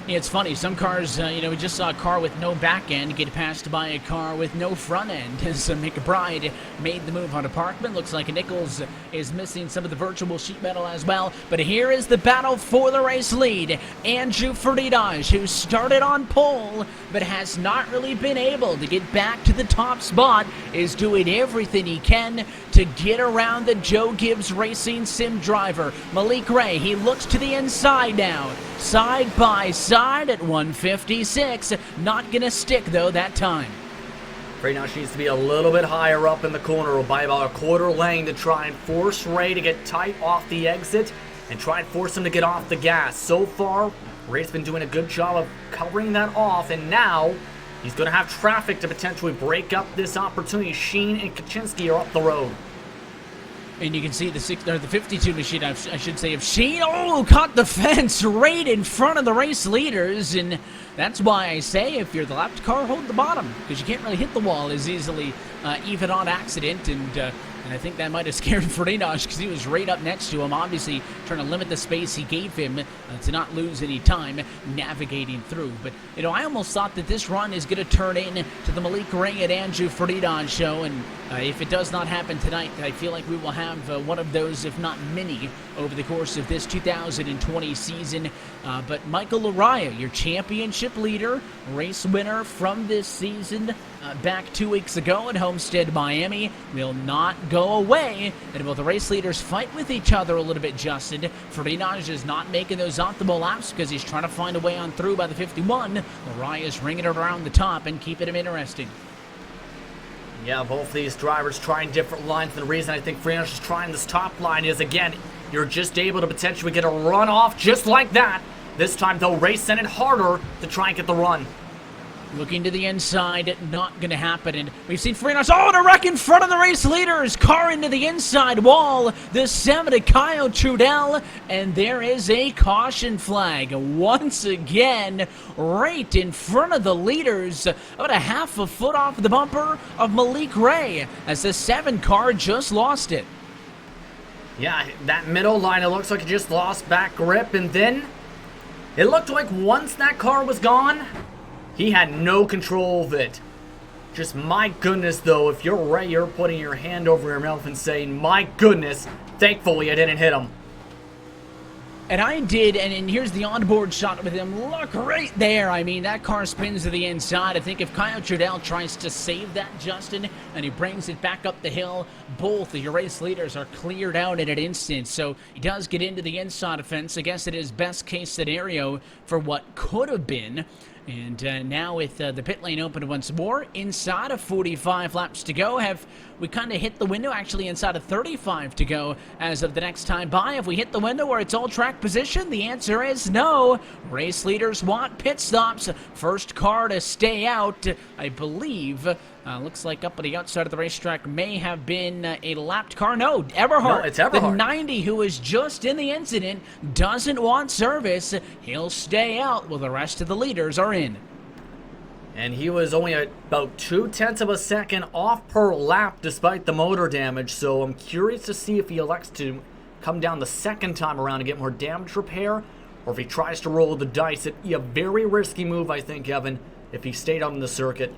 Yeah, it's funny. Some cars, we just saw a car with no back end get passed by a car with no front end. So McBride made the move on Parkman. Looks like Nichols is missing some of the virtual sheet metal as well. But here is the battle for the race lead. Andrew Friedage, who started on pole but has not really been able to get back to the top spot, is doing everything he can to get around the Joe Gibbs Racing Sim driver. Malik Ray, he looks to the inside now. Side by side at 156. Not going to stick, though, that time. Friedage needs to be a little bit higher up in the corner by about a quarter lane to try and force Ray to get tight off the exit and try and force him to get off the gas. So far, Ray's been doing a good job of covering that off, and now he's going to have traffic to potentially break up this opportunity. Sheen and Kaczynski are up the road. And you can see the 52 machine, I should say, of Sheen. Oh, caught the fence right in front of the race leaders. And that's why I say if you're the left car, hold the bottom, because you can't really hit the wall as easily, even on accident. And I think that might have scared Friedage because he was right up next to him, obviously trying to limit the space he gave him to not lose any time navigating through. But, I almost thought that this run is going to turn into the Malik Ray and Andrew Friedage show. And if it does not happen tonight, I feel like we will have one of those, if not many, over the course of this 2020 season. But Michael Laraya, your championship leader, race winner from this season, back 2 weeks ago at Homestead, Miami, will not go away. And will the race leaders fight with each other a little bit, Justin? Friedage is not making those optimal laps because he's trying to find a way on through by the 51. Laraya is ringing it around the top and keeping him interesting. Yeah, both these drivers trying different lines. And the reason I think Friedage is trying this top line is, again, you're just able to potentially get a run off just like that. This time, though, Ray sent it harder to try and get the run. Looking to the inside, not going to happen. And we've seen Friedage, and a wreck in front of the race leaders. Car into the inside wall. The 7 to Kyle Trudell. And there is a caution flag once again right in front of the leaders. About a half a foot off the bumper of Malik Ray as the 7 car just lost it. Yeah, that middle line, it looks like it just lost back grip. And then it looked like once that car was gone, he had no control of it. Just my goodness, though, if you're Ray, you're putting your hand over your mouth and saying, my goodness, thankfully I didn't hit him. And I did, and here's the onboard shot with him. Look right there. I mean, that car spins to the inside. I think if Kyle Trudell tries to save that, Justin, and he brings it back up the hill, both of your race leaders are cleared out in an instant. So he does get into the inside fence. I guess it is best case scenario for what could have been And now with the pit lane open once more, inside of 45 laps to go, have we kind of hit the window? Actually, inside of 35 to go as of the next time by. Have we hit the window where it's all track position? The answer is no. Race leaders want pit stops. First car to stay out, I believe. Looks like up on the outside of the racetrack may have been a lapped car. No, Eberhard. No, it's Eberhard. The 90 who was just in the incident doesn't want service. He'll stay out while the rest of the leaders are in. And he was only about 0.2 of a second off per lap despite the motor damage. So I'm curious to see if he elects to come down the second time around to get more damage repair, or if he tries to roll the dice. It'd be a very risky move, I think, Evan, if he stayed on the circuit.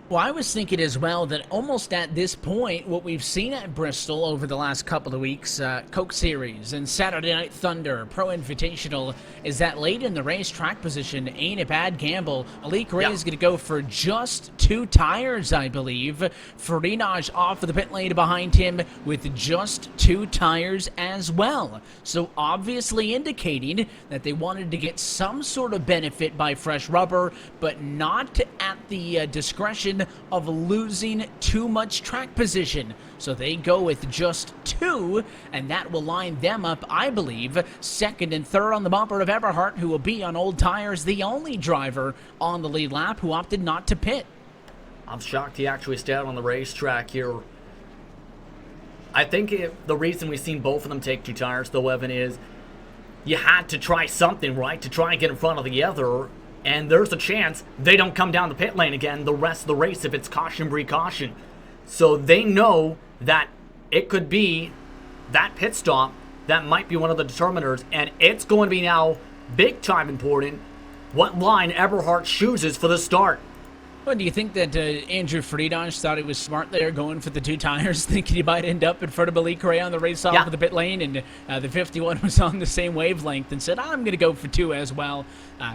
Well, I was thinking as well that almost at this point, what we've seen at Bristol over the last couple of weeks, Cup Series and Saturday Night Thunder, Pro Invitational, is that late in the race track position ain't a bad gamble. Malik Ray is going to go for just 2 tires, I believe. Farinaj off of the pit lane behind him with just 2 tires as well. So obviously indicating that they wanted to get some sort of benefit by fresh rubber, but not at the discretion of losing too much track position. So they go with just 2, and that will line them up, I believe, second and third on the bumper of Eberhard, who will be on old tires, the only driver on the lead lap who opted not to pit. I'm shocked he actually stayed on the racetrack here. I think the reason we've seen both of them take 2 tires, though, Evan, is you had to try something, right, to try and get in front of the other. And there's a chance they don't come down the pit lane again the rest of the race if it's caution, precaution. So they know that it could be that pit stop that might be one of the determiners. And it's going to be now big time important what line Eberhard chooses for the start. Well, do you think that Andrew Friedrich thought he was smart there going for the 2 tires, thinking he might end up in front of Malik Ray on the race off of the pit lane, and the 51 was on the same wavelength and said, I'm going to go for 2 as well,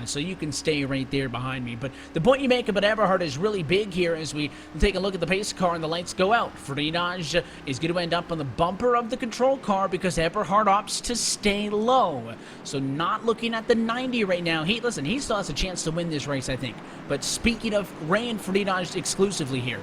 so you can stay right there behind me. But the point you make about Eberhard is really big here as we take a look at the pace car and the lights go out. Friedrich is going to end up on the bumper of the control car because Eberhard opts to stay low. So not looking at the 90 right now. He still has a chance to win this race, I think. But speaking of Ray and Friedrich exclusively here,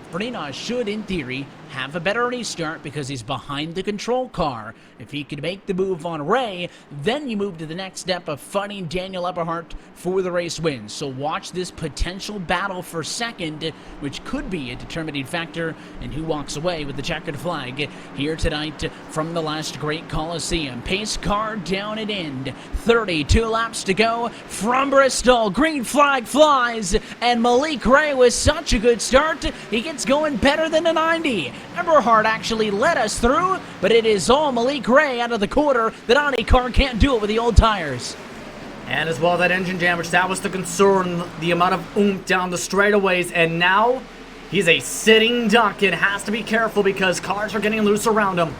Friedrich should, in theory, have a better restart because he's behind the control car. If he could make the move on Ray, then you move to the next step of fighting Daniel Eberhard for the race win. So watch this potential battle for second, which could be a determining factor in who walks away with the checkered flag here tonight from the last great Coliseum. Pace car down at end. 32 laps to go from Bristol. Green flag flies, and Malik Ray with such a good start, he gets going better than a 90. Eberhard actually led us through, but it is all Malik Ray out of the quarter. The 90 car can't do it with the old tires. And as well, that engine damage, that was the concern, the amount of oomph down the straightaways. And now he's a sitting duck and has to be careful because cars are getting loose around him.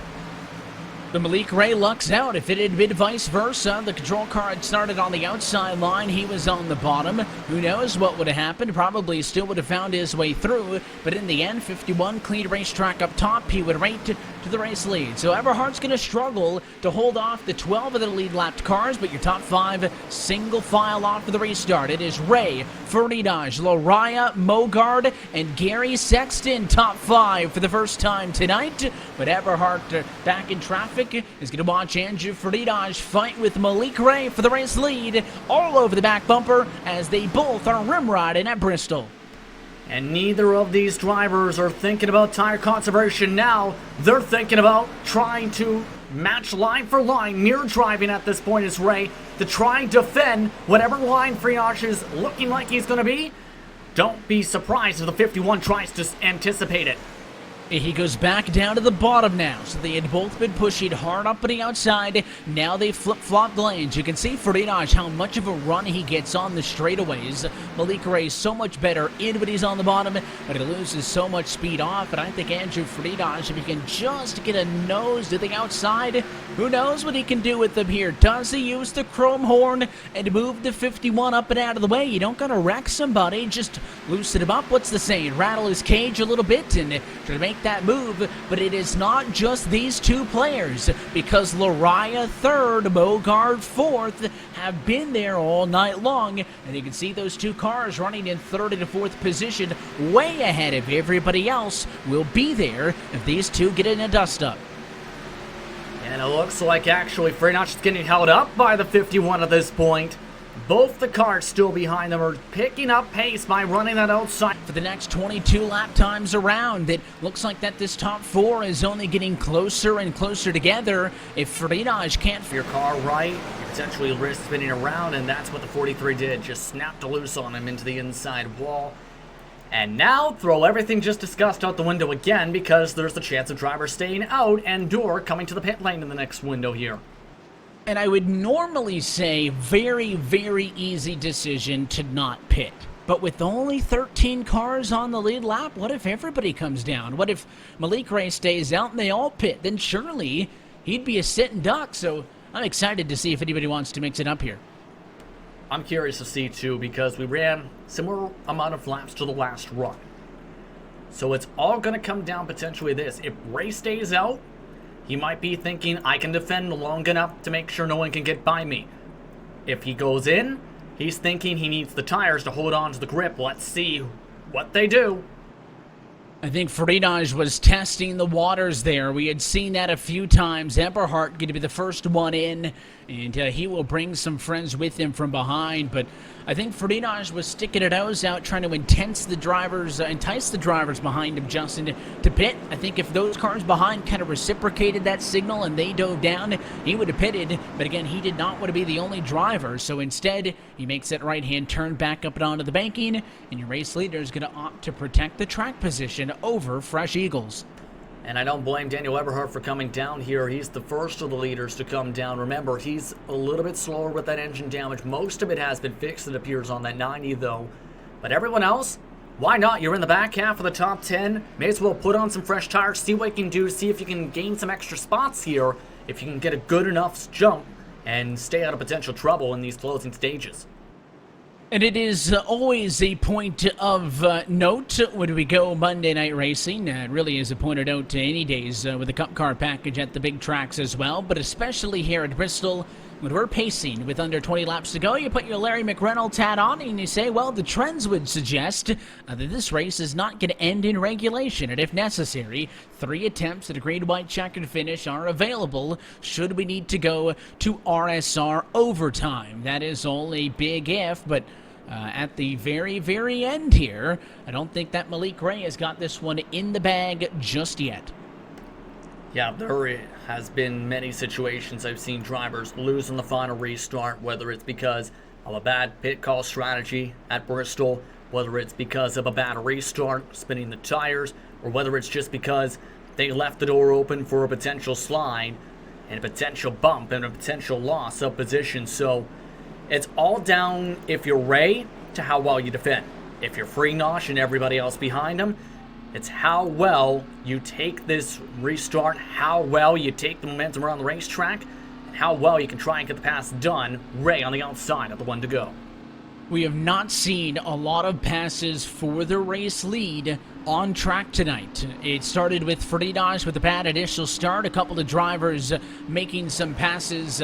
The Malik Ray lucks out. If it had been vice versa, the control car had started on the outside line, he was on the bottom. Who knows what would have happened? Probably still would have found his way through, but in the end, 51 clean racetrack up top, he would rate to the race lead. So Eberhard's going to struggle to hold off the 12 of the lead lapped cars, but your top 5 single file off for the restart. It is Ray, Friedrich, Lariah, Mogard, and Gary Sexton, top 5 for the first time tonight. But Eberhard back in traffic is going to watch Andrew Friedrich fight with Malik Ray for the race lead all over the back bumper as they both are rim riding at Bristol. And neither of these drivers are thinking about tire conservation now. They're thinking about trying to match line for line, near driving at this point is Ray, to try and defend whatever line Friedrich is looking like he's going to be. Don't be surprised if the 51 tries to anticipate it. He goes back down to the bottom now. So they had both been pushing hard up on the outside. Now they flip-flop lanes. You can see Friedrich how much of a run he gets on the straightaways. Malik Ray is so much better in when he's on the bottom, but he loses so much speed off. And I think Andrew Friedrich, if he can just get a nose to the outside, who knows what he can do with them here. Does he use the chrome horn and move the 51 up and out of the way? You don't gotta wreck somebody, just loosen him up. What's the saying? Rattle his cage a little bit and try to make that move, but it is not just these two players, because Lariah third, Mogard fourth have been there all night long, and you can see those two cars running in third and fourth position, way ahead of everybody else. Will be there if these two get in a dust-up. And it looks like actually Freynosh is getting held up by the 51 at this point. Both the cars still behind them are picking up pace by running that outside. For the next 22 lap times around, it looks like that this top four is only getting closer and closer together. If Freynosh can't... Your car right, you potentially risk spinning around, and that's what the 43 did. Just snapped loose on him into the inside wall. And now, throw everything just discussed out the window again, because there's the chance of drivers staying out and Door coming to the pit lane in the next window here. And I would normally say very, very easy decision to not pit. But with only 13 cars on the lead lap, what if everybody comes down? What if Malik Ray stays out and they all pit? Then surely he'd be a sitting duck. So I'm excited to see if anybody wants to mix it up here. I'm curious to see too, because we ran similar amount of laps to the last run. So it's all going to come down potentially this. If Ray stays out, he might be thinking, I can defend long enough to make sure no one can get by me. If he goes in, he's thinking he needs the tires to hold on to the grip. Let's see what they do. I think Freynosh was testing the waters there. We had seen that a few times. Eberhardt going to be the first one in, and he will bring some friends with him from behind. But I think Freynosh was sticking it out, trying to entice the drivers behind him, Justin, to pit. I think if those cars behind kind of reciprocated that signal and they dove down, he would have pitted. But again, he did not want to be the only driver. So instead, he makes that right-hand turn back up and onto the banking, and your race leader is going to opt to protect the track position over Fresh Eagles. And I don't blame Daniel Eberhardt for coming down here. He's the first of the leaders to come down. Remember, he's a little bit slower with that engine damage. Most of it has been fixed, it appears, on that 90, though. But everyone else, why not? You're in the back half of the top 10. May as well put on some fresh tires, see what you can do, see if you can gain some extra spots here, if you can get a good enough jump and stay out of potential trouble in these closing stages. And it is always a point of note when we go Monday Night Racing. It really is a point of note to any days with the Cup Car package at the big tracks as well. But especially here at Bristol, when we're pacing with under 20 laps to go, you put your Larry McReynolds hat on and you say, well, the trends would suggest that this race is not going to end in regulation. And if necessary, 3 attempts at a green, white, checkered finish are available should we need to go to RSR overtime. That is all a big if, but at the very, very end here, I don't think that Malik Ray has got this one in the bag just yet. Yeah, there has been many situations I've seen drivers lose in the final restart, whether it's because of a bad pit call strategy at Bristol, whether it's because of a bad restart, spinning the tires, or whether it's just because they left the door open for a potential slide and a potential bump and a potential loss of position. So it's all down, if you're Ray, to how well you defend. If you're Freynosh and everybody else behind him, it's how well you take this restart, how well you take the momentum around the racetrack, and how well you can try and get the pass done. Ray on the outside of the one to go. We have not seen a lot of passes for the race lead on track tonight. It started with Freynosh with a bad initial start, a couple of drivers making some passes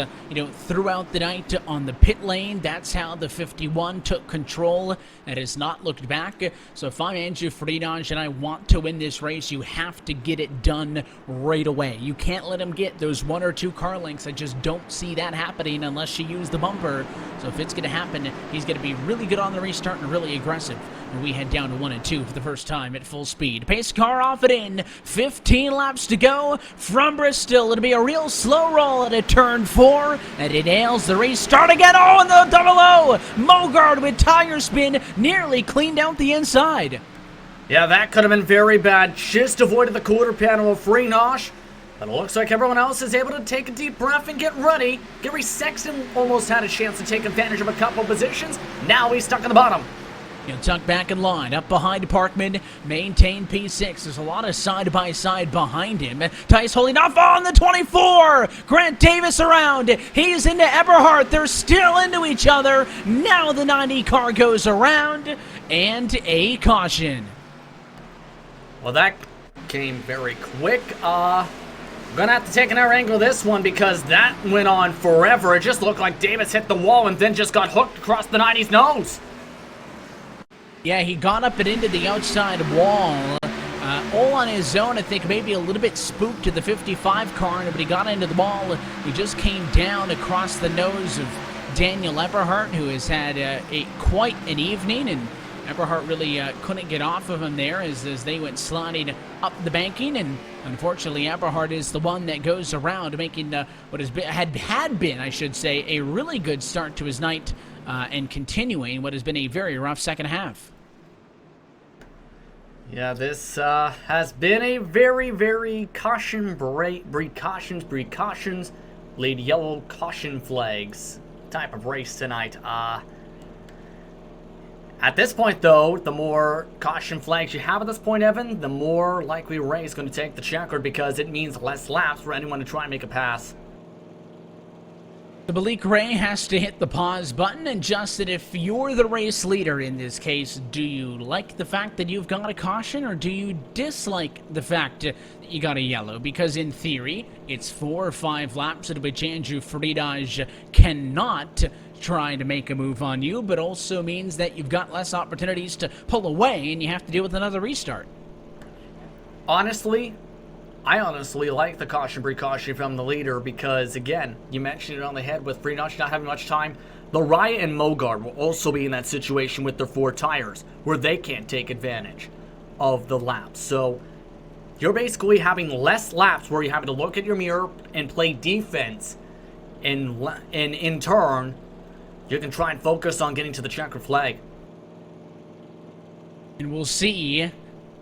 throughout the night on the pit lane. That's how the 51 took control and has not looked back. So if I'm Andrew Freynosh and I want to win this race, you have to get it done right away. You can't let him get those 1 or 2 car lengths. I just don't see that happening unless you use the bumper. So if it's going to happen, he's going to be really good on the restart and really aggressive. And we head down to 1 and 2 for the first time at full speed. Pace car off and in. 15 laps to go from Bristol. It'll be a real slow roll at a turn 4. And it nails the restart again. Oh, and the double O! Mogard with tire spin nearly cleaned out the inside. Yeah, that could have been very bad. Just avoided the quarter panel of Freynosh. But it looks like everyone else is able to take a deep breath and get ready. Gary Sexton almost had a chance to take advantage of a couple positions. Now he's stuck in the bottom. Tuck back in line, up behind Parkman, maintain P6. There's a lot of side-by-side behind him. Tice holding off on the 24. Grant Davis around. He's into Eberhardt. They're still into each other. Now the 90 car goes around, and a caution. Well, that came very quick. Gonna have to take another angle of this one because that went on forever. It just looked like Davis hit the wall and then just got hooked across the 90's nose. Yeah, he got up and into the outside wall. All on his own, I think maybe a little bit spooked to the 55 car, but he got into the wall. He just came down across the nose of Daniel Eberhardt, who has had quite an evening, and Eberhardt really couldn't get off of him there as they went sliding up the banking, and unfortunately Eberhardt is the one that goes around making what had been, I should say, a really good start to his night and continuing what has been a very rough second half. Yeah, this has been a very, very precautions, lead yellow caution flags type of race tonight. At this point, though, the more caution flags you have at this point, Evan, the more likely Ray is going to take the checkered because it means less laps for anyone to try and make a pass. Malik Ray has to hit the pause button, and Justin, if you're the race leader in this case, do you like the fact that you've got a caution, or do you dislike the fact that you got a yellow? Because in theory, it's 4 or 5 laps at which Andrew Friedage cannot try to make a move on you, but also means that you've got less opportunities to pull away and you have to deal with another restart. I honestly like the precaution from the leader because, again, you mentioned it on the head with Friedage not having much time. Lariah and Mogard will also be in that situation with their 4 tires where they can't take advantage of the laps. So you're basically having less laps where you're having to look at your mirror and play defense, and in turn, you can try and focus on getting to the checkered flag. And we'll see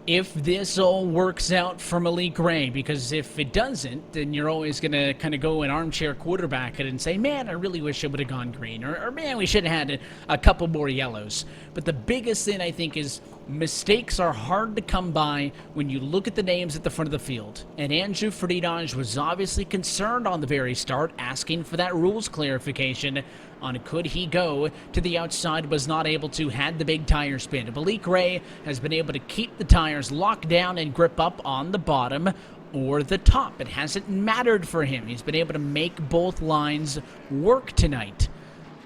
if this all works out for Malik Ray, because if it doesn't, then you're always going to kind of go and armchair quarterback it and say, man, I really wish it would have gone green, or man, we should have had a couple more yellows. But the biggest thing, I think, is mistakes are hard to come by when you look at the names at the front of the field. And Andrew Friedage was obviously concerned on the very start, asking for that rules clarification on could he go to the outside, was not able to, had the big tire spin. Malik Ray has been able to keep the tires locked down and grip up on the bottom or the top. It hasn't mattered for him. He's been able to make both lines work tonight.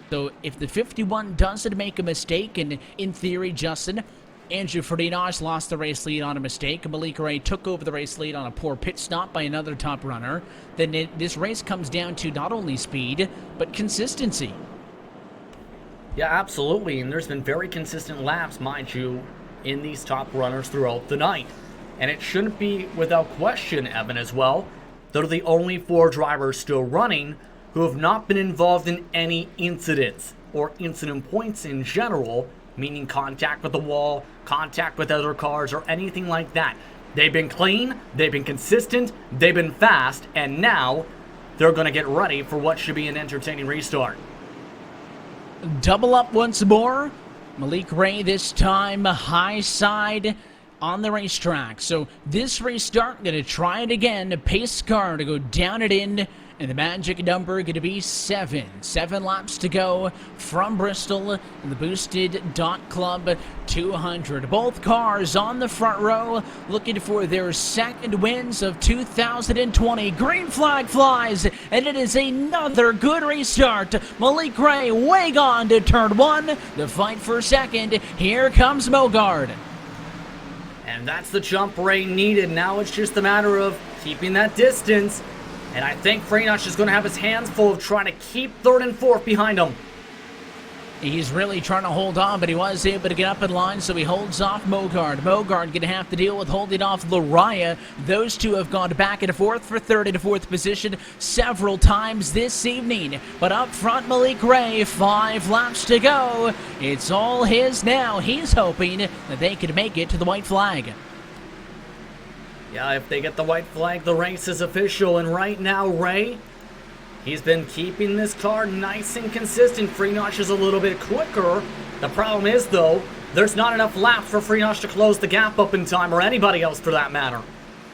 So if the 51 doesn't make a mistake, and in theory, Justin, Andrew Friedage lost the race lead on a mistake, Malik Ray took over the race lead on a poor pit stop by another top runner, then this race comes down to not only speed, but consistency. Yeah, absolutely, and there's been very consistent laps, mind you, in these top runners throughout the night. And it shouldn't be without question, Evan, as well. They're the only 4 drivers still running who have not been involved in any incidents or incident points in general, meaning contact with the wall, contact with other cars, or anything like that. They've been clean, they've been consistent, they've been fast, and now they're going to get ready for what should be an entertaining restart. Double up once more. Malik Ray this time high side on the racetrack. So this restart, going to try it again. Pace car to go down it in. And the magic number going to be 7. 7 laps to go from Bristol in the boosted Dot Club 200. Both cars on the front row looking for their second wins of 2020. Green flag flies, and it is another good restart. Malik Ray way gone to turn 1. The fight for second. Here comes Mogard. And that's the jump Ray needed. Now it's just a matter of keeping that distance. And I think Friedage is going to have his hands full of trying to keep 3rd and 4th behind him. He's really trying to hold on, but he was able to get up in line, so he holds off Mogard. Mogard going to have to deal with holding off Lariah. Those two have gone back and forth for 3rd and 4th position several times this evening. But up front, Malik Ray, 5 laps to go. It's all his now. He's hoping that they could make it to the white flag. Yeah, if they get the white flag, the race is official. And right now, Ray, he's been keeping this car nice and consistent. Friedage is a little bit quicker. The problem is, though, there's not enough laps for Friedage to close the gap up in time, or anybody else for that matter.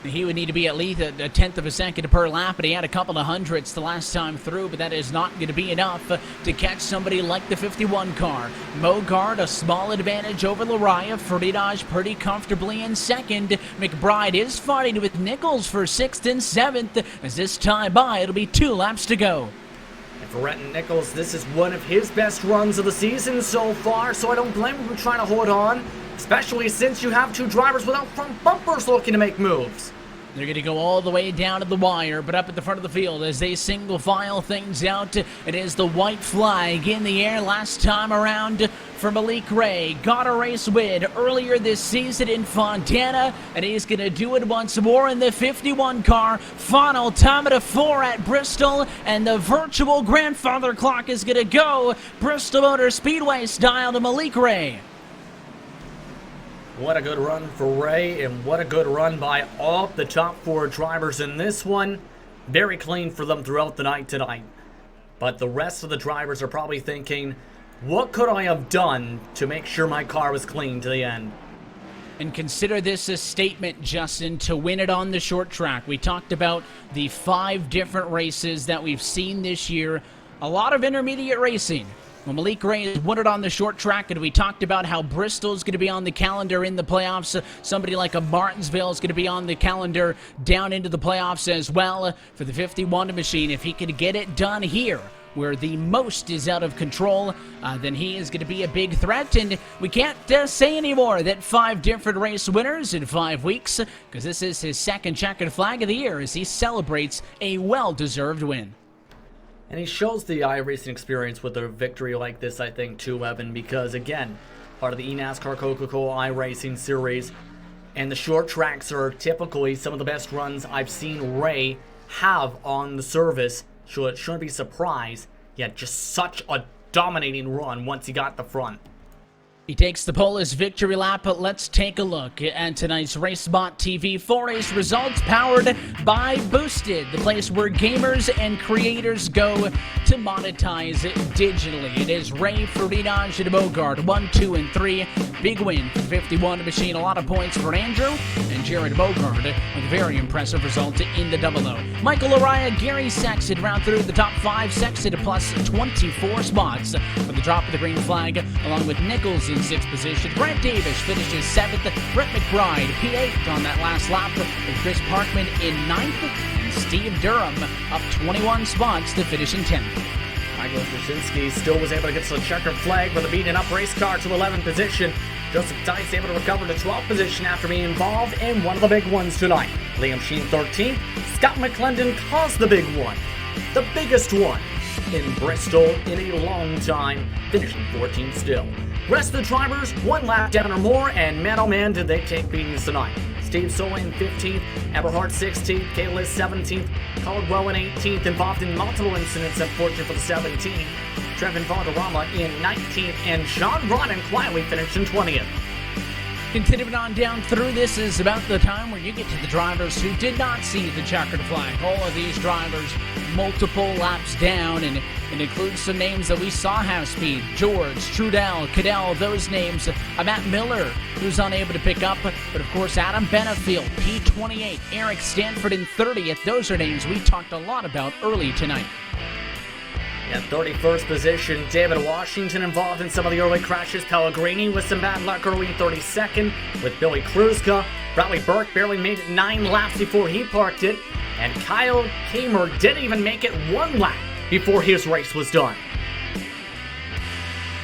He would need to be at least a tenth of a second per lap, but he had a couple of hundredths the last time through, but that is not going to be enough to catch somebody like the 51 car. Mogard, a small advantage over Lariah. Ferdinand pretty comfortably in second. McBride is fighting with Nichols for 6th and 7th. As this time by, it'll be 2 laps to go. And for Rhett Nichols, this is one of his best runs of the season so far, so I don't blame him for trying to hold on, especially since you have 2 drivers without front bumpers looking to make moves. They're going to go all the way down to the wire, but up at the front of the field as they single file things out, it is the white flag in the air last time around for Malik Ray. Got a race win earlier this season in Fontana, and he's going to do it once more in the 51 car. Final time at a 4 at Bristol, and the virtual grandfather clock is going to go Bristol Motor Speedway style to Malik Ray. What a good run for Ray, and what a good run by all the top 4 drivers in this one. Very clean for them throughout the night tonight. But the rest of the drivers are probably thinking, what could I have done to make sure my car was clean to the end? And consider this a statement, Justin, to win it on the short track. We talked about the 5 different races that we've seen this year. A lot of intermediate racing. Well, Malik Ray has won it on the short track, and we talked about how Bristol is going to be on the calendar in the playoffs. Somebody like a Martinsville is going to be on the calendar down into the playoffs as well for the 51 machine. If he could get it done here, where the most is out of control, then he is going to be a big threat. And we can't say anymore that 5 different race winners in 5 weeks, because this is his 2nd checkered flag of the year as he celebrates a well-deserved win. And he shows the iRacing experience with a victory like this, I think, too, Evan, because, again, part of the eNASCAR Coca-Cola iRacing series, and the short tracks are typically some of the best runs I've seen Ray have on the service, so it shouldn't be a surprise, yet just such a dominating run once he got the front. He takes the pole as victory lap, but let's take a look at tonight's RacespotTV 4-race results powered by Boosted, the place where gamers and creators go to monetize it digitally. It is Ray, Ferdinand, and Bogart, 1, 2, and 3. Big win for the 51 machine. A lot of points for Andrew and Jared Bogart with a very impressive result in the double O. Michael Araya, Gary Sexton round through the top 5. Sexton plus 24 spots for the drop of the green flag, along with Nichols in 6th position. Brent Davis finishes 7th. Brett McBride P8 on that last lap, with Chris Parkman in 9th, and Steve Durham up 21 spots to finish in 10th. Michael Krasinski still was able to get to the checkered flag with a beaten up race car to 11th position. Joseph Dice able to recover to 12th position after being involved in one of the big ones tonight. Liam Sheen 13th. Scott McClendon caused the big one. The biggest one in Bristol in a long time, finishing 14th still. Rest of the drivers, 1 lap down or more, and man oh man did they take beatings tonight. Steve Solane 15th, Eberhard 16th, Kayla 17th, Caldwell in 18th, involved in multiple incidents, unfortunate for the 17th. Trevin Valderrama in 19th, and Sean Rodden quietly finished in 20th. Continuing on down through, this is about the time where you get to the drivers who did not see the checkered flag. All of these drivers multiple laps down, and it includes some names that we saw have speed. George, Trudell, Cadell, those names. Matt Miller, who's unable to pick up, but of course Adam Benefiel, P28, Eric Stanford in 30th. Those are names we talked a lot about early tonight. In 31st position, David Washington involved in some of the early crashes. Pellegrini with some bad luck early in 32nd with Billy Kruska. Bradley Burke barely made it 9 laps before he parked it. And Kyle Kamer didn't even make it 1 lap before his race was done.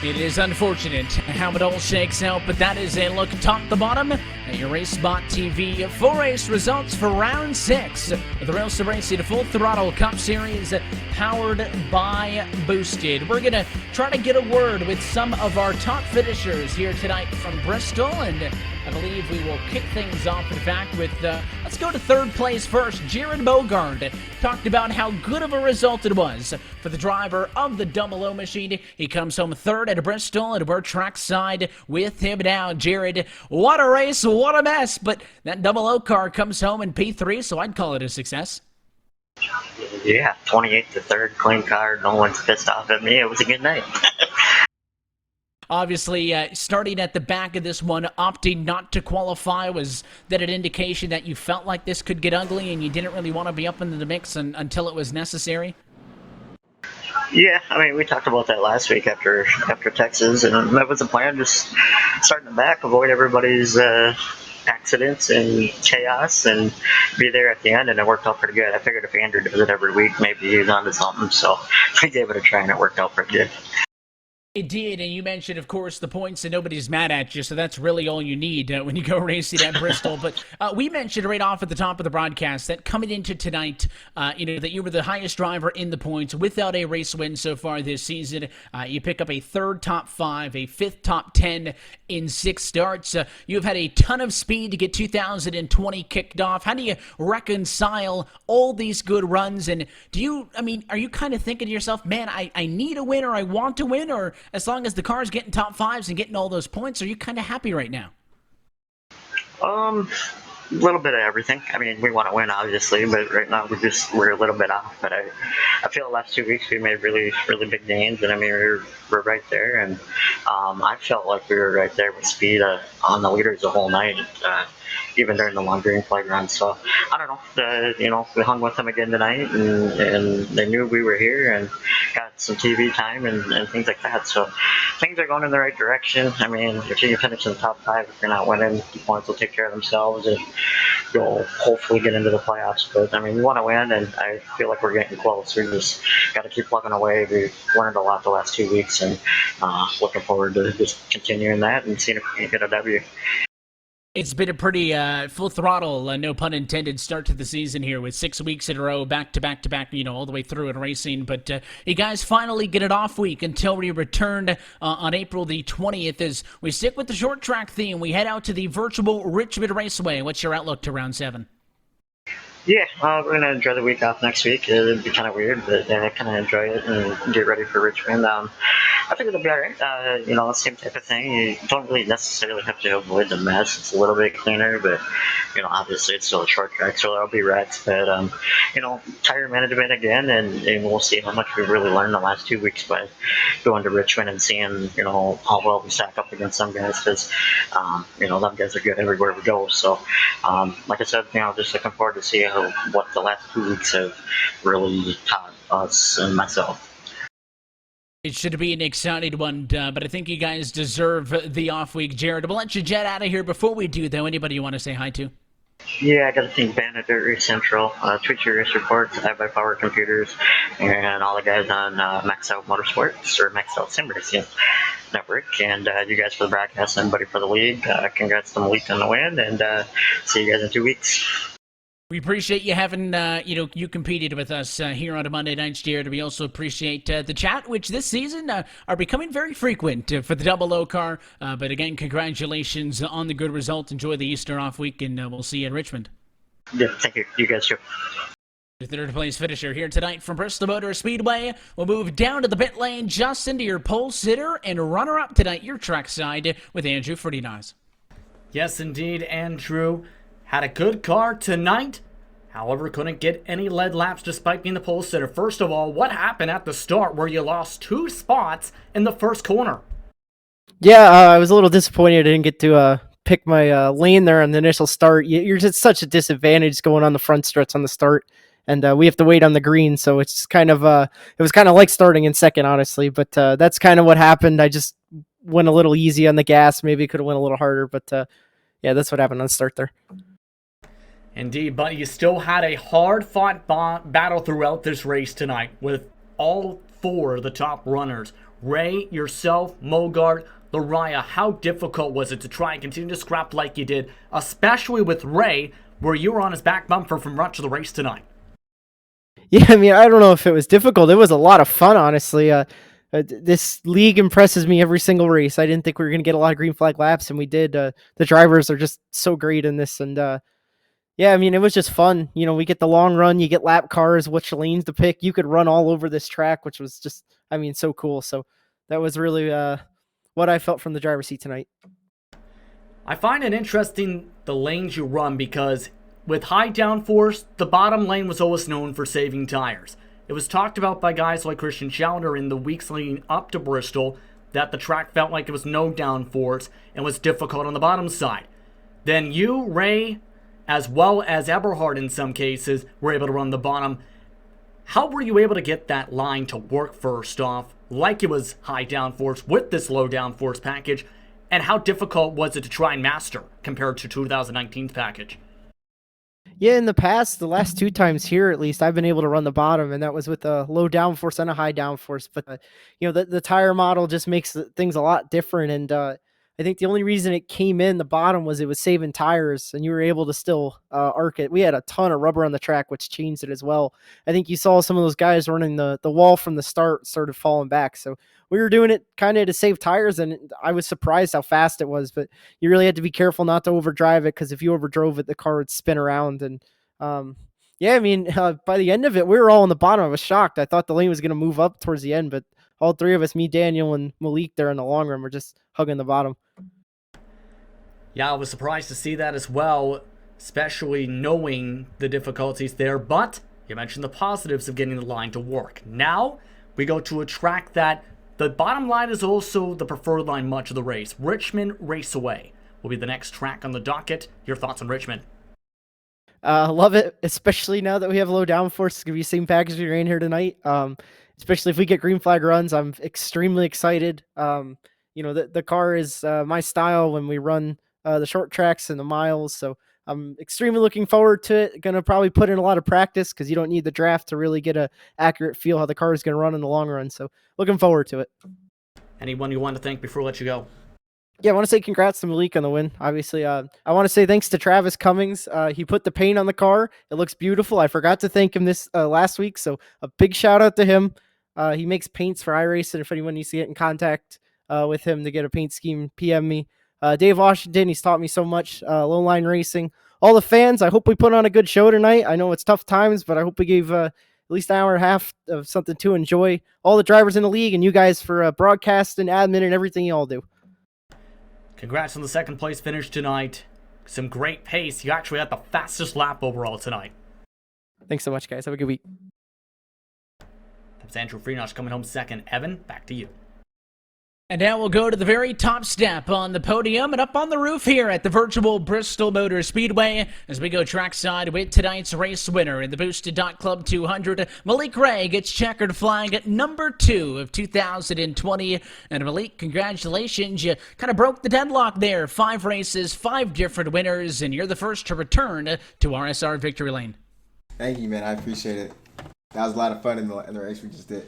It is unfortunate how it all shakes out, but that is a look top to bottom at your RacespotTV 4-race results for round 6 of the RealSimRacing Full Throttle Cup Series powered by Boosted. We're going to try to get a word with some of our top finishers here tonight from Bristol, and I believe we will kick things off, in fact, with, let's go to 3rd place first. Jared Bogard talked about how good of a result it was for the driver of the double O machine. He comes home 3rd at Bristol, and we're trackside with him now. Jared, what a race, what a mess, but that double O car comes home in P3, so I'd call it a success. Yeah, 28th to 3rd, clean car, no one's pissed off at me. It was a good night. Obviously, starting at the back of this one, opting not to qualify, was that an indication that you felt like this could get ugly and you didn't really want to be up into the mix until it was necessary? Yeah, I mean, we talked about that last week after Texas, and that was the plan. Just starting the back, avoid everybody's accidents and chaos, and be there at the end. And it worked out pretty good. I figured if Andrew does it every week, maybe he's onto something. So we gave it a try, and it worked out pretty good. It did, and you mentioned, of course, the points that nobody's mad at you, so that's really all you need when you go racing at Bristol. But we mentioned right off at the top of the broadcast that coming into tonight, that you were the highest driver in the points without a race win so far this season. You pick up a third top 5, a fifth top 10 in 6 starts. You've had a ton of speed to get 2020 kicked off. How do you reconcile all these good runs? And are you kind of thinking to yourself, man, I need a win, or I want to win, or as long as the car's getting top 5s and getting all those points, are you kind of happy right now? A little bit of everything. I mean, we want to win, obviously, but right now we're a little bit off. But I feel the last 2 weeks we made really, really big gains, and I mean we're right there, and I felt like we were right there with speed on the leaders the whole night, even during the long green flag run. So I don't know. We hung with them again tonight, and they knew we were here and got some TV time and things like that. So things are going in the right direction. I mean, if you can finish in the top 5, if you're not winning, the points will take care of themselves, and you'll hopefully get into the playoffs. But I mean, we want to win, and I feel like we're getting close. We just got to keep plugging away. We've learned a lot the last 2 weeks, and looking forward to just continuing that and seeing if we can get a W. It's been a pretty full throttle, no pun intended, start to the season here with 6 weeks in a row, back to back to back, all the way through in racing. But you guys finally get an off week until we return on April the 20th as we stick with the short track theme. We head out to the virtual Richmond Raceway. What's your outlook to round 7? Yeah, we're going to enjoy the week off next week. It'll be kind of weird, but I kind of enjoy it and get ready for Richmond. I think it'll be all right. Same type of thing. You don't really necessarily have to avoid the mess. It's a little bit cleaner, but, obviously it's still a short track, so there'll be wrecks. But, tire management again, and we'll see how much we've really learned the last 2 weeks by going to Richmond and seeing, how well we stack up against some guys, because, them guys are good everywhere we go. So, like I said, just looking forward to see what the last 2 weeks have really taught us and myself. It should be an exciting one, but I think you guys deserve the off week. Jared, we'll let you jet out of here. Before we do, though, anybody you want to say hi to? Yeah, I got to thank Benefiel, Race Central, Twitch Race Reports, iBuyPower Computers, and all the guys on Max Out Motorsports, or Max Out SimRacing Network, and you guys for the broadcast, and everybody for the league. Congrats to Malik on the win, and see you guys in 2 weeks. We appreciate you having, you competed with us here on a Monday Night Jared. We also appreciate the chat, which this season are becoming very frequent for the Double O car. But again, congratulations on the good result. Enjoy the Easter off week, and we'll see you in Richmond. Yeah, thank you. You guys too. The third place finisher here tonight from Bristol Motor Speedway. We'll move down to the pit lane, just into your pole sitter and runner-up tonight, your trackside with Andrew Ferdinand. Yes, indeed, Andrew. Had a good car tonight, however, couldn't get any lead laps despite being the pole sitter. First of all, what happened at the start where you lost 2 spots in the first corner? Yeah, I was a little disappointed I didn't get to pick my lane there on the initial start. You're just such a disadvantage going on the front stretch on the start, and we have to wait on the green, so it's kind of it was kind of like starting in second, honestly, but that's kind of what happened. I just went a little easy on the gas. Maybe could have went a little harder, but yeah, that's what happened on the start there. Indeed, but you still had a hard-fought battle throughout this race tonight with all 4 of the top runners. Ray, yourself, Mogart, Lariah. How difficult was it to try and continue to scrap like you did, especially with Ray, where you were on his back bumper from much of the race tonight? Yeah, I mean, I don't know if it was difficult. It was a lot of fun, honestly. This league impresses me every single race. I didn't think we were going to get a lot of green flag laps, and we did. The drivers are just so great in this, and yeah, I mean, it was just fun. We get the long run, you get lap cars, which lanes to pick. You could run all over this track, which was just, so cool. So that was really what I felt from the driver's seat tonight. I find it interesting the lanes you run, because with high downforce, the bottom lane was always known for saving tires. It was talked about by guys like Christian Schauner in the weeks leading up to Bristol that the track felt like it was no downforce and was difficult on the bottom side. Then you, Ray, as well as Eberhard in some cases, were able to run the bottom. How were you able to get that line to work first off, like it was high downforce with this low downforce package, and how difficult was it to try and master compared to 2019's package? Yeah, in the past, the last 2 times here at least, I've been able to run the bottom, and that was with a low downforce and a high downforce. But the tire model just makes things a lot different, and I think the only reason it came in the bottom was it was saving tires, and you were able to still arc it. We had a ton of rubber on the track, which changed it as well. I think you saw some of those guys running the wall from the start started falling back, so we were doing it kind of to save tires, and I was surprised how fast it was, but you really had to be careful not to overdrive it, because if you overdrove it, the car would spin around. And yeah, I mean, by the end of it, we were all on the bottom. I was shocked. I thought the lane was going to move up towards the end, but all 3 of us, me, Daniel, and Malik, there in the long run, were just hugging the bottom. Yeah, I was surprised to see that as well, especially knowing the difficulties there, but you mentioned the positives of getting the line to work. Now, we go to a track that the bottom line is also the preferred line much of the race. Richmond Raceway will be the next track on the docket. Your thoughts on Richmond? Love it, especially now that we have low downforce. It's going to be the same package we ran here tonight. Especially if we get green flag runs, I'm extremely excited. The car is my style when we run the short tracks and the miles, so I'm extremely looking forward to it. Going to probably put in a lot of practice, because you don't need the draft to really get a accurate feel how the car is going to run in the long run, so looking forward to it. Anyone you want to thank before I let you go? Yeah, I want to say congrats to Malik on the win. Obviously, I want to say thanks to Travis Cummings. He put the paint on the car. It looks beautiful. I forgot to thank him this last week, so a big shout out to him. He makes paints for iRacing. If anyone needs to get in contact with him to get a paint scheme, PM me. Dave Washington, he's taught me so much. Low line racing. All the fans, I hope we put on a good show tonight. I know it's tough times, but I hope we gave at least an hour and a half of something to enjoy. All the drivers in the league, and you guys for broadcast and admin and everything you all do. Congrats on the second place finish tonight. Some great pace. You actually had the fastest lap overall tonight. Thanks so much, guys. Have a good week. That's Andrew Freenosh coming home second. Evan, back to you. And now we'll go to the very top step on the podium and up on the roof here at the virtual Bristol Motor Speedway as we go trackside with tonight's race winner in the Boosted Club 200. Malik Ray gets checkered flag at number 2 of 2020. And Malik, congratulations. You kind of broke the deadlock there. 5 races, 5 different winners, and you're the first to return to RSR Victory Lane. Thank you, man. I appreciate it. That was a lot of fun in the race we just did.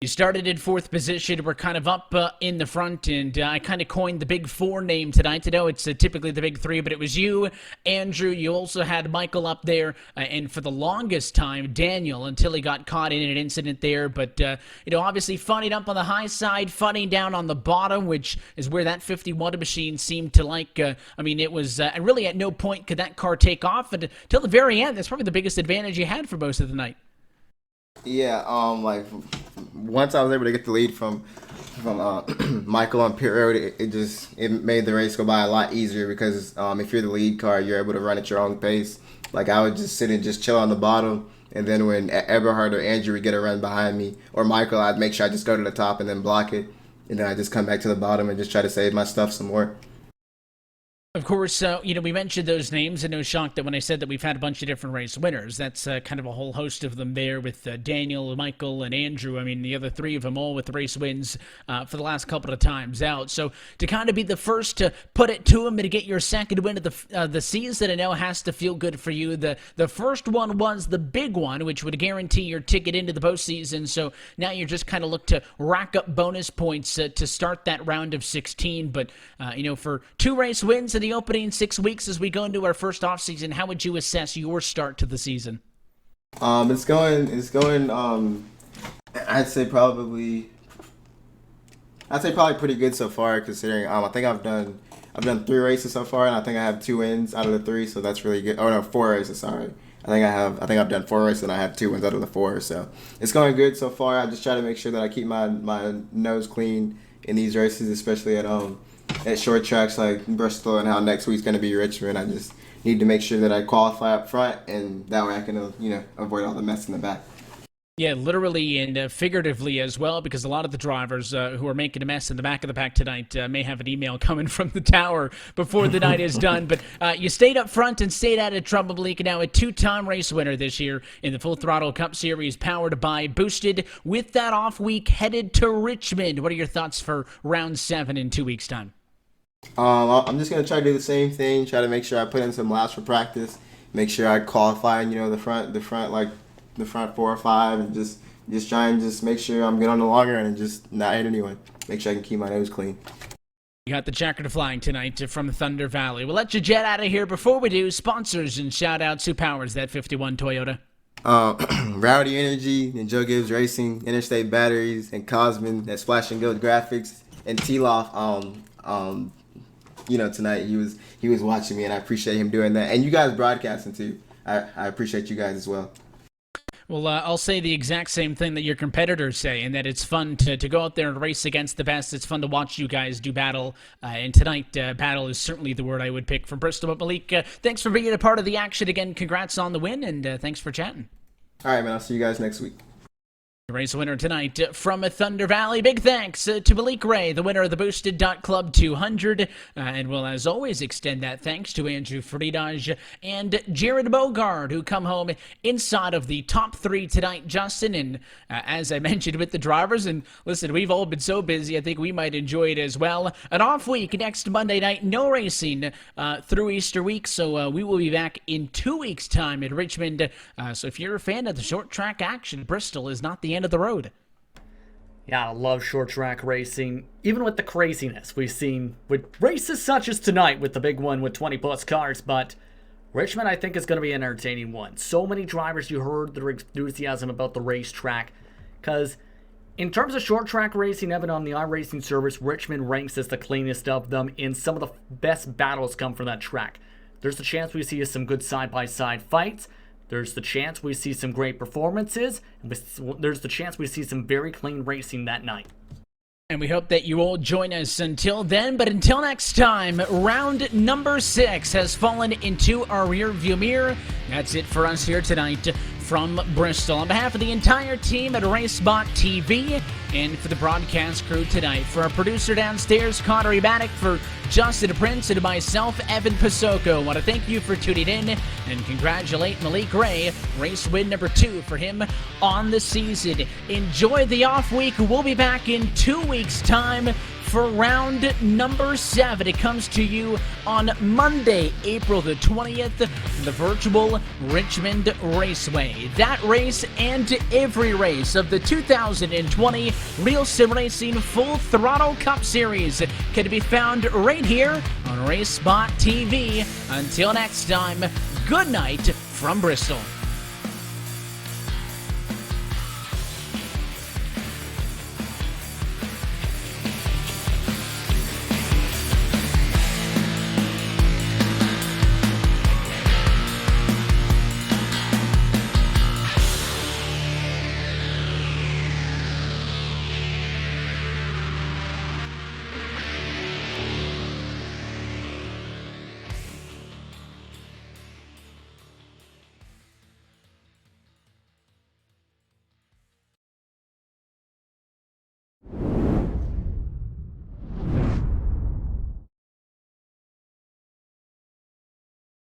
You started in 4th position. We're kind of up in the front, and I kind of coined the Big 4 name tonight. I know it's typically the Big 3, but it was you, Andrew. You also had Michael up there, and for the longest time, Daniel, until he got caught in an incident there. But, obviously funning up on the high side, funning down on the bottom, which is where that 51 machine seemed to like. It was really at no point could that car take off until the very end. That's probably the biggest advantage you had for most of the night. Yeah, once I was able to get the lead from Michael on pit road, it made the race go by a lot easier, because if you're the lead car, you're able to run at your own pace. Like, I would just sit and just chill on the bottom, and then when Eberhard or Andrew would get a run behind me, or Michael, I'd make sure I just go to the top and then block it, and then I just come back to the bottom and just try to save my stuff some more. Of course, we mentioned those names, and no shock that when I said that we've had a bunch of different race winners, that's kind of a whole host of them there with Daniel, Michael, and Andrew. I mean, the other 3 of them all with race wins for the last couple of times out. So to kind of be the first to put it to them and to get your second win of the season, I know has to feel good for you. The first one was the big one, which would guarantee your ticket into the postseason. So now you're just kind of look to rack up bonus points to start that round of 16. But, for 2 race wins in the opening 6 weeks as we go into our first offseason, how would you assess your start to the season? It's going I'd say probably pretty good so far, considering I think I've done 3 races so far, and I think I have 2 wins out of the 3, so that's really good. Oh no, 4 races, sorry. I think I've done 4 races and I have 2 wins out of the 4, so it's going good so far. I just try to make sure that I keep my nose clean in these races, especially at short tracks like Bristol, and how next week's going to be Richmond. I just need to make sure that I qualify up front, and that way I can avoid all the mess in the back. Yeah, literally and figuratively as well, because a lot of the drivers who are making a mess in the back of the pack tonight may have an email coming from the tower before the night is done. But you stayed up front and stayed out of trouble, Malik. Now a two-time race winner this year in the Full Throttle Cup Series, powered by Boosted. With that off week, headed to Richmond. What are your thoughts for round 7 in 2 weeks' time? I'm just gonna try to do the same thing. Try to make sure I put in some laps for practice. Make sure I qualify. The front 4 or 5, and just try and just make sure I'm good on the long run and just not hit anyone. Make sure I can keep my nose clean. You got the checker to flying tonight from Thunder Valley. We'll let you jet out of here. Before we do, sponsors and shout-outs. Who powers that 51 Toyota? Rowdy Energy and Joe Gibbs Racing, Interstate Batteries, and Cosman at Splash and Guild Graphics, and T-Loft. Tonight he was watching me, and I appreciate him doing that. And you guys broadcasting too. I appreciate you guys as well. Well, I'll say the exact same thing that your competitors say, and that it's fun to go out there and race against the best. It's fun to watch you guys do battle, and tonight, battle is certainly the word I would pick for Bristol. But Malik, thanks for being a part of the action again. Congrats on the win, and thanks for chatting. All right, man. I'll see you guys next week. Race winner tonight from Thunder Valley. Big thanks to Malik Ray, the winner of the Boosted Club 200. And we'll, as always, extend that thanks to Andrew Friedage and Jared Bogard, who come home inside of the top 3 tonight, Justin. And as I mentioned with the drivers, and listen, we've all been so busy, I think we might enjoy it as well. An off week next Monday night, no racing through Easter week. So we will be back in 2 weeks' time in Richmond. So if you're a fan of the short track action, Bristol is not the end of the road. Yeah, I love short track racing. Even with the craziness we've seen with races such as tonight with the big one with 20 plus cars, but Richmond I think is going to be an entertaining one. So many drivers, you heard their enthusiasm about the racetrack, because in terms of short track racing, Evan, on the iRacing service, Richmond ranks as the cleanest of them, and some of the best battles come from that track. There's the chance we see some good side-by-side fights. There's the chance we see some great performances. There's the chance we see some very clean racing that night. And we hope that you all join us until then. But until next time, round number 6 has fallen into our rearview mirror. That's it for us here tonight from Bristol. On behalf of the entire team at RacespotTV and for the broadcast crew tonight, for our producer downstairs, Connery Maddock, for Justin Prince, and myself, Evan Pasoko, I want to thank you for tuning in and congratulate Malik Ray, race win number 2 for him on the season. Enjoy the off week. We'll be back in 2 weeks' time for round number 7. It comes to you on Monday, April the 20th, from the virtual Richmond Raceway. That race and every race of the 2020 Real Sim Racing Full Throttle Cup Series can be found right here on RaceSpot TV. Until next time, good night from Bristol.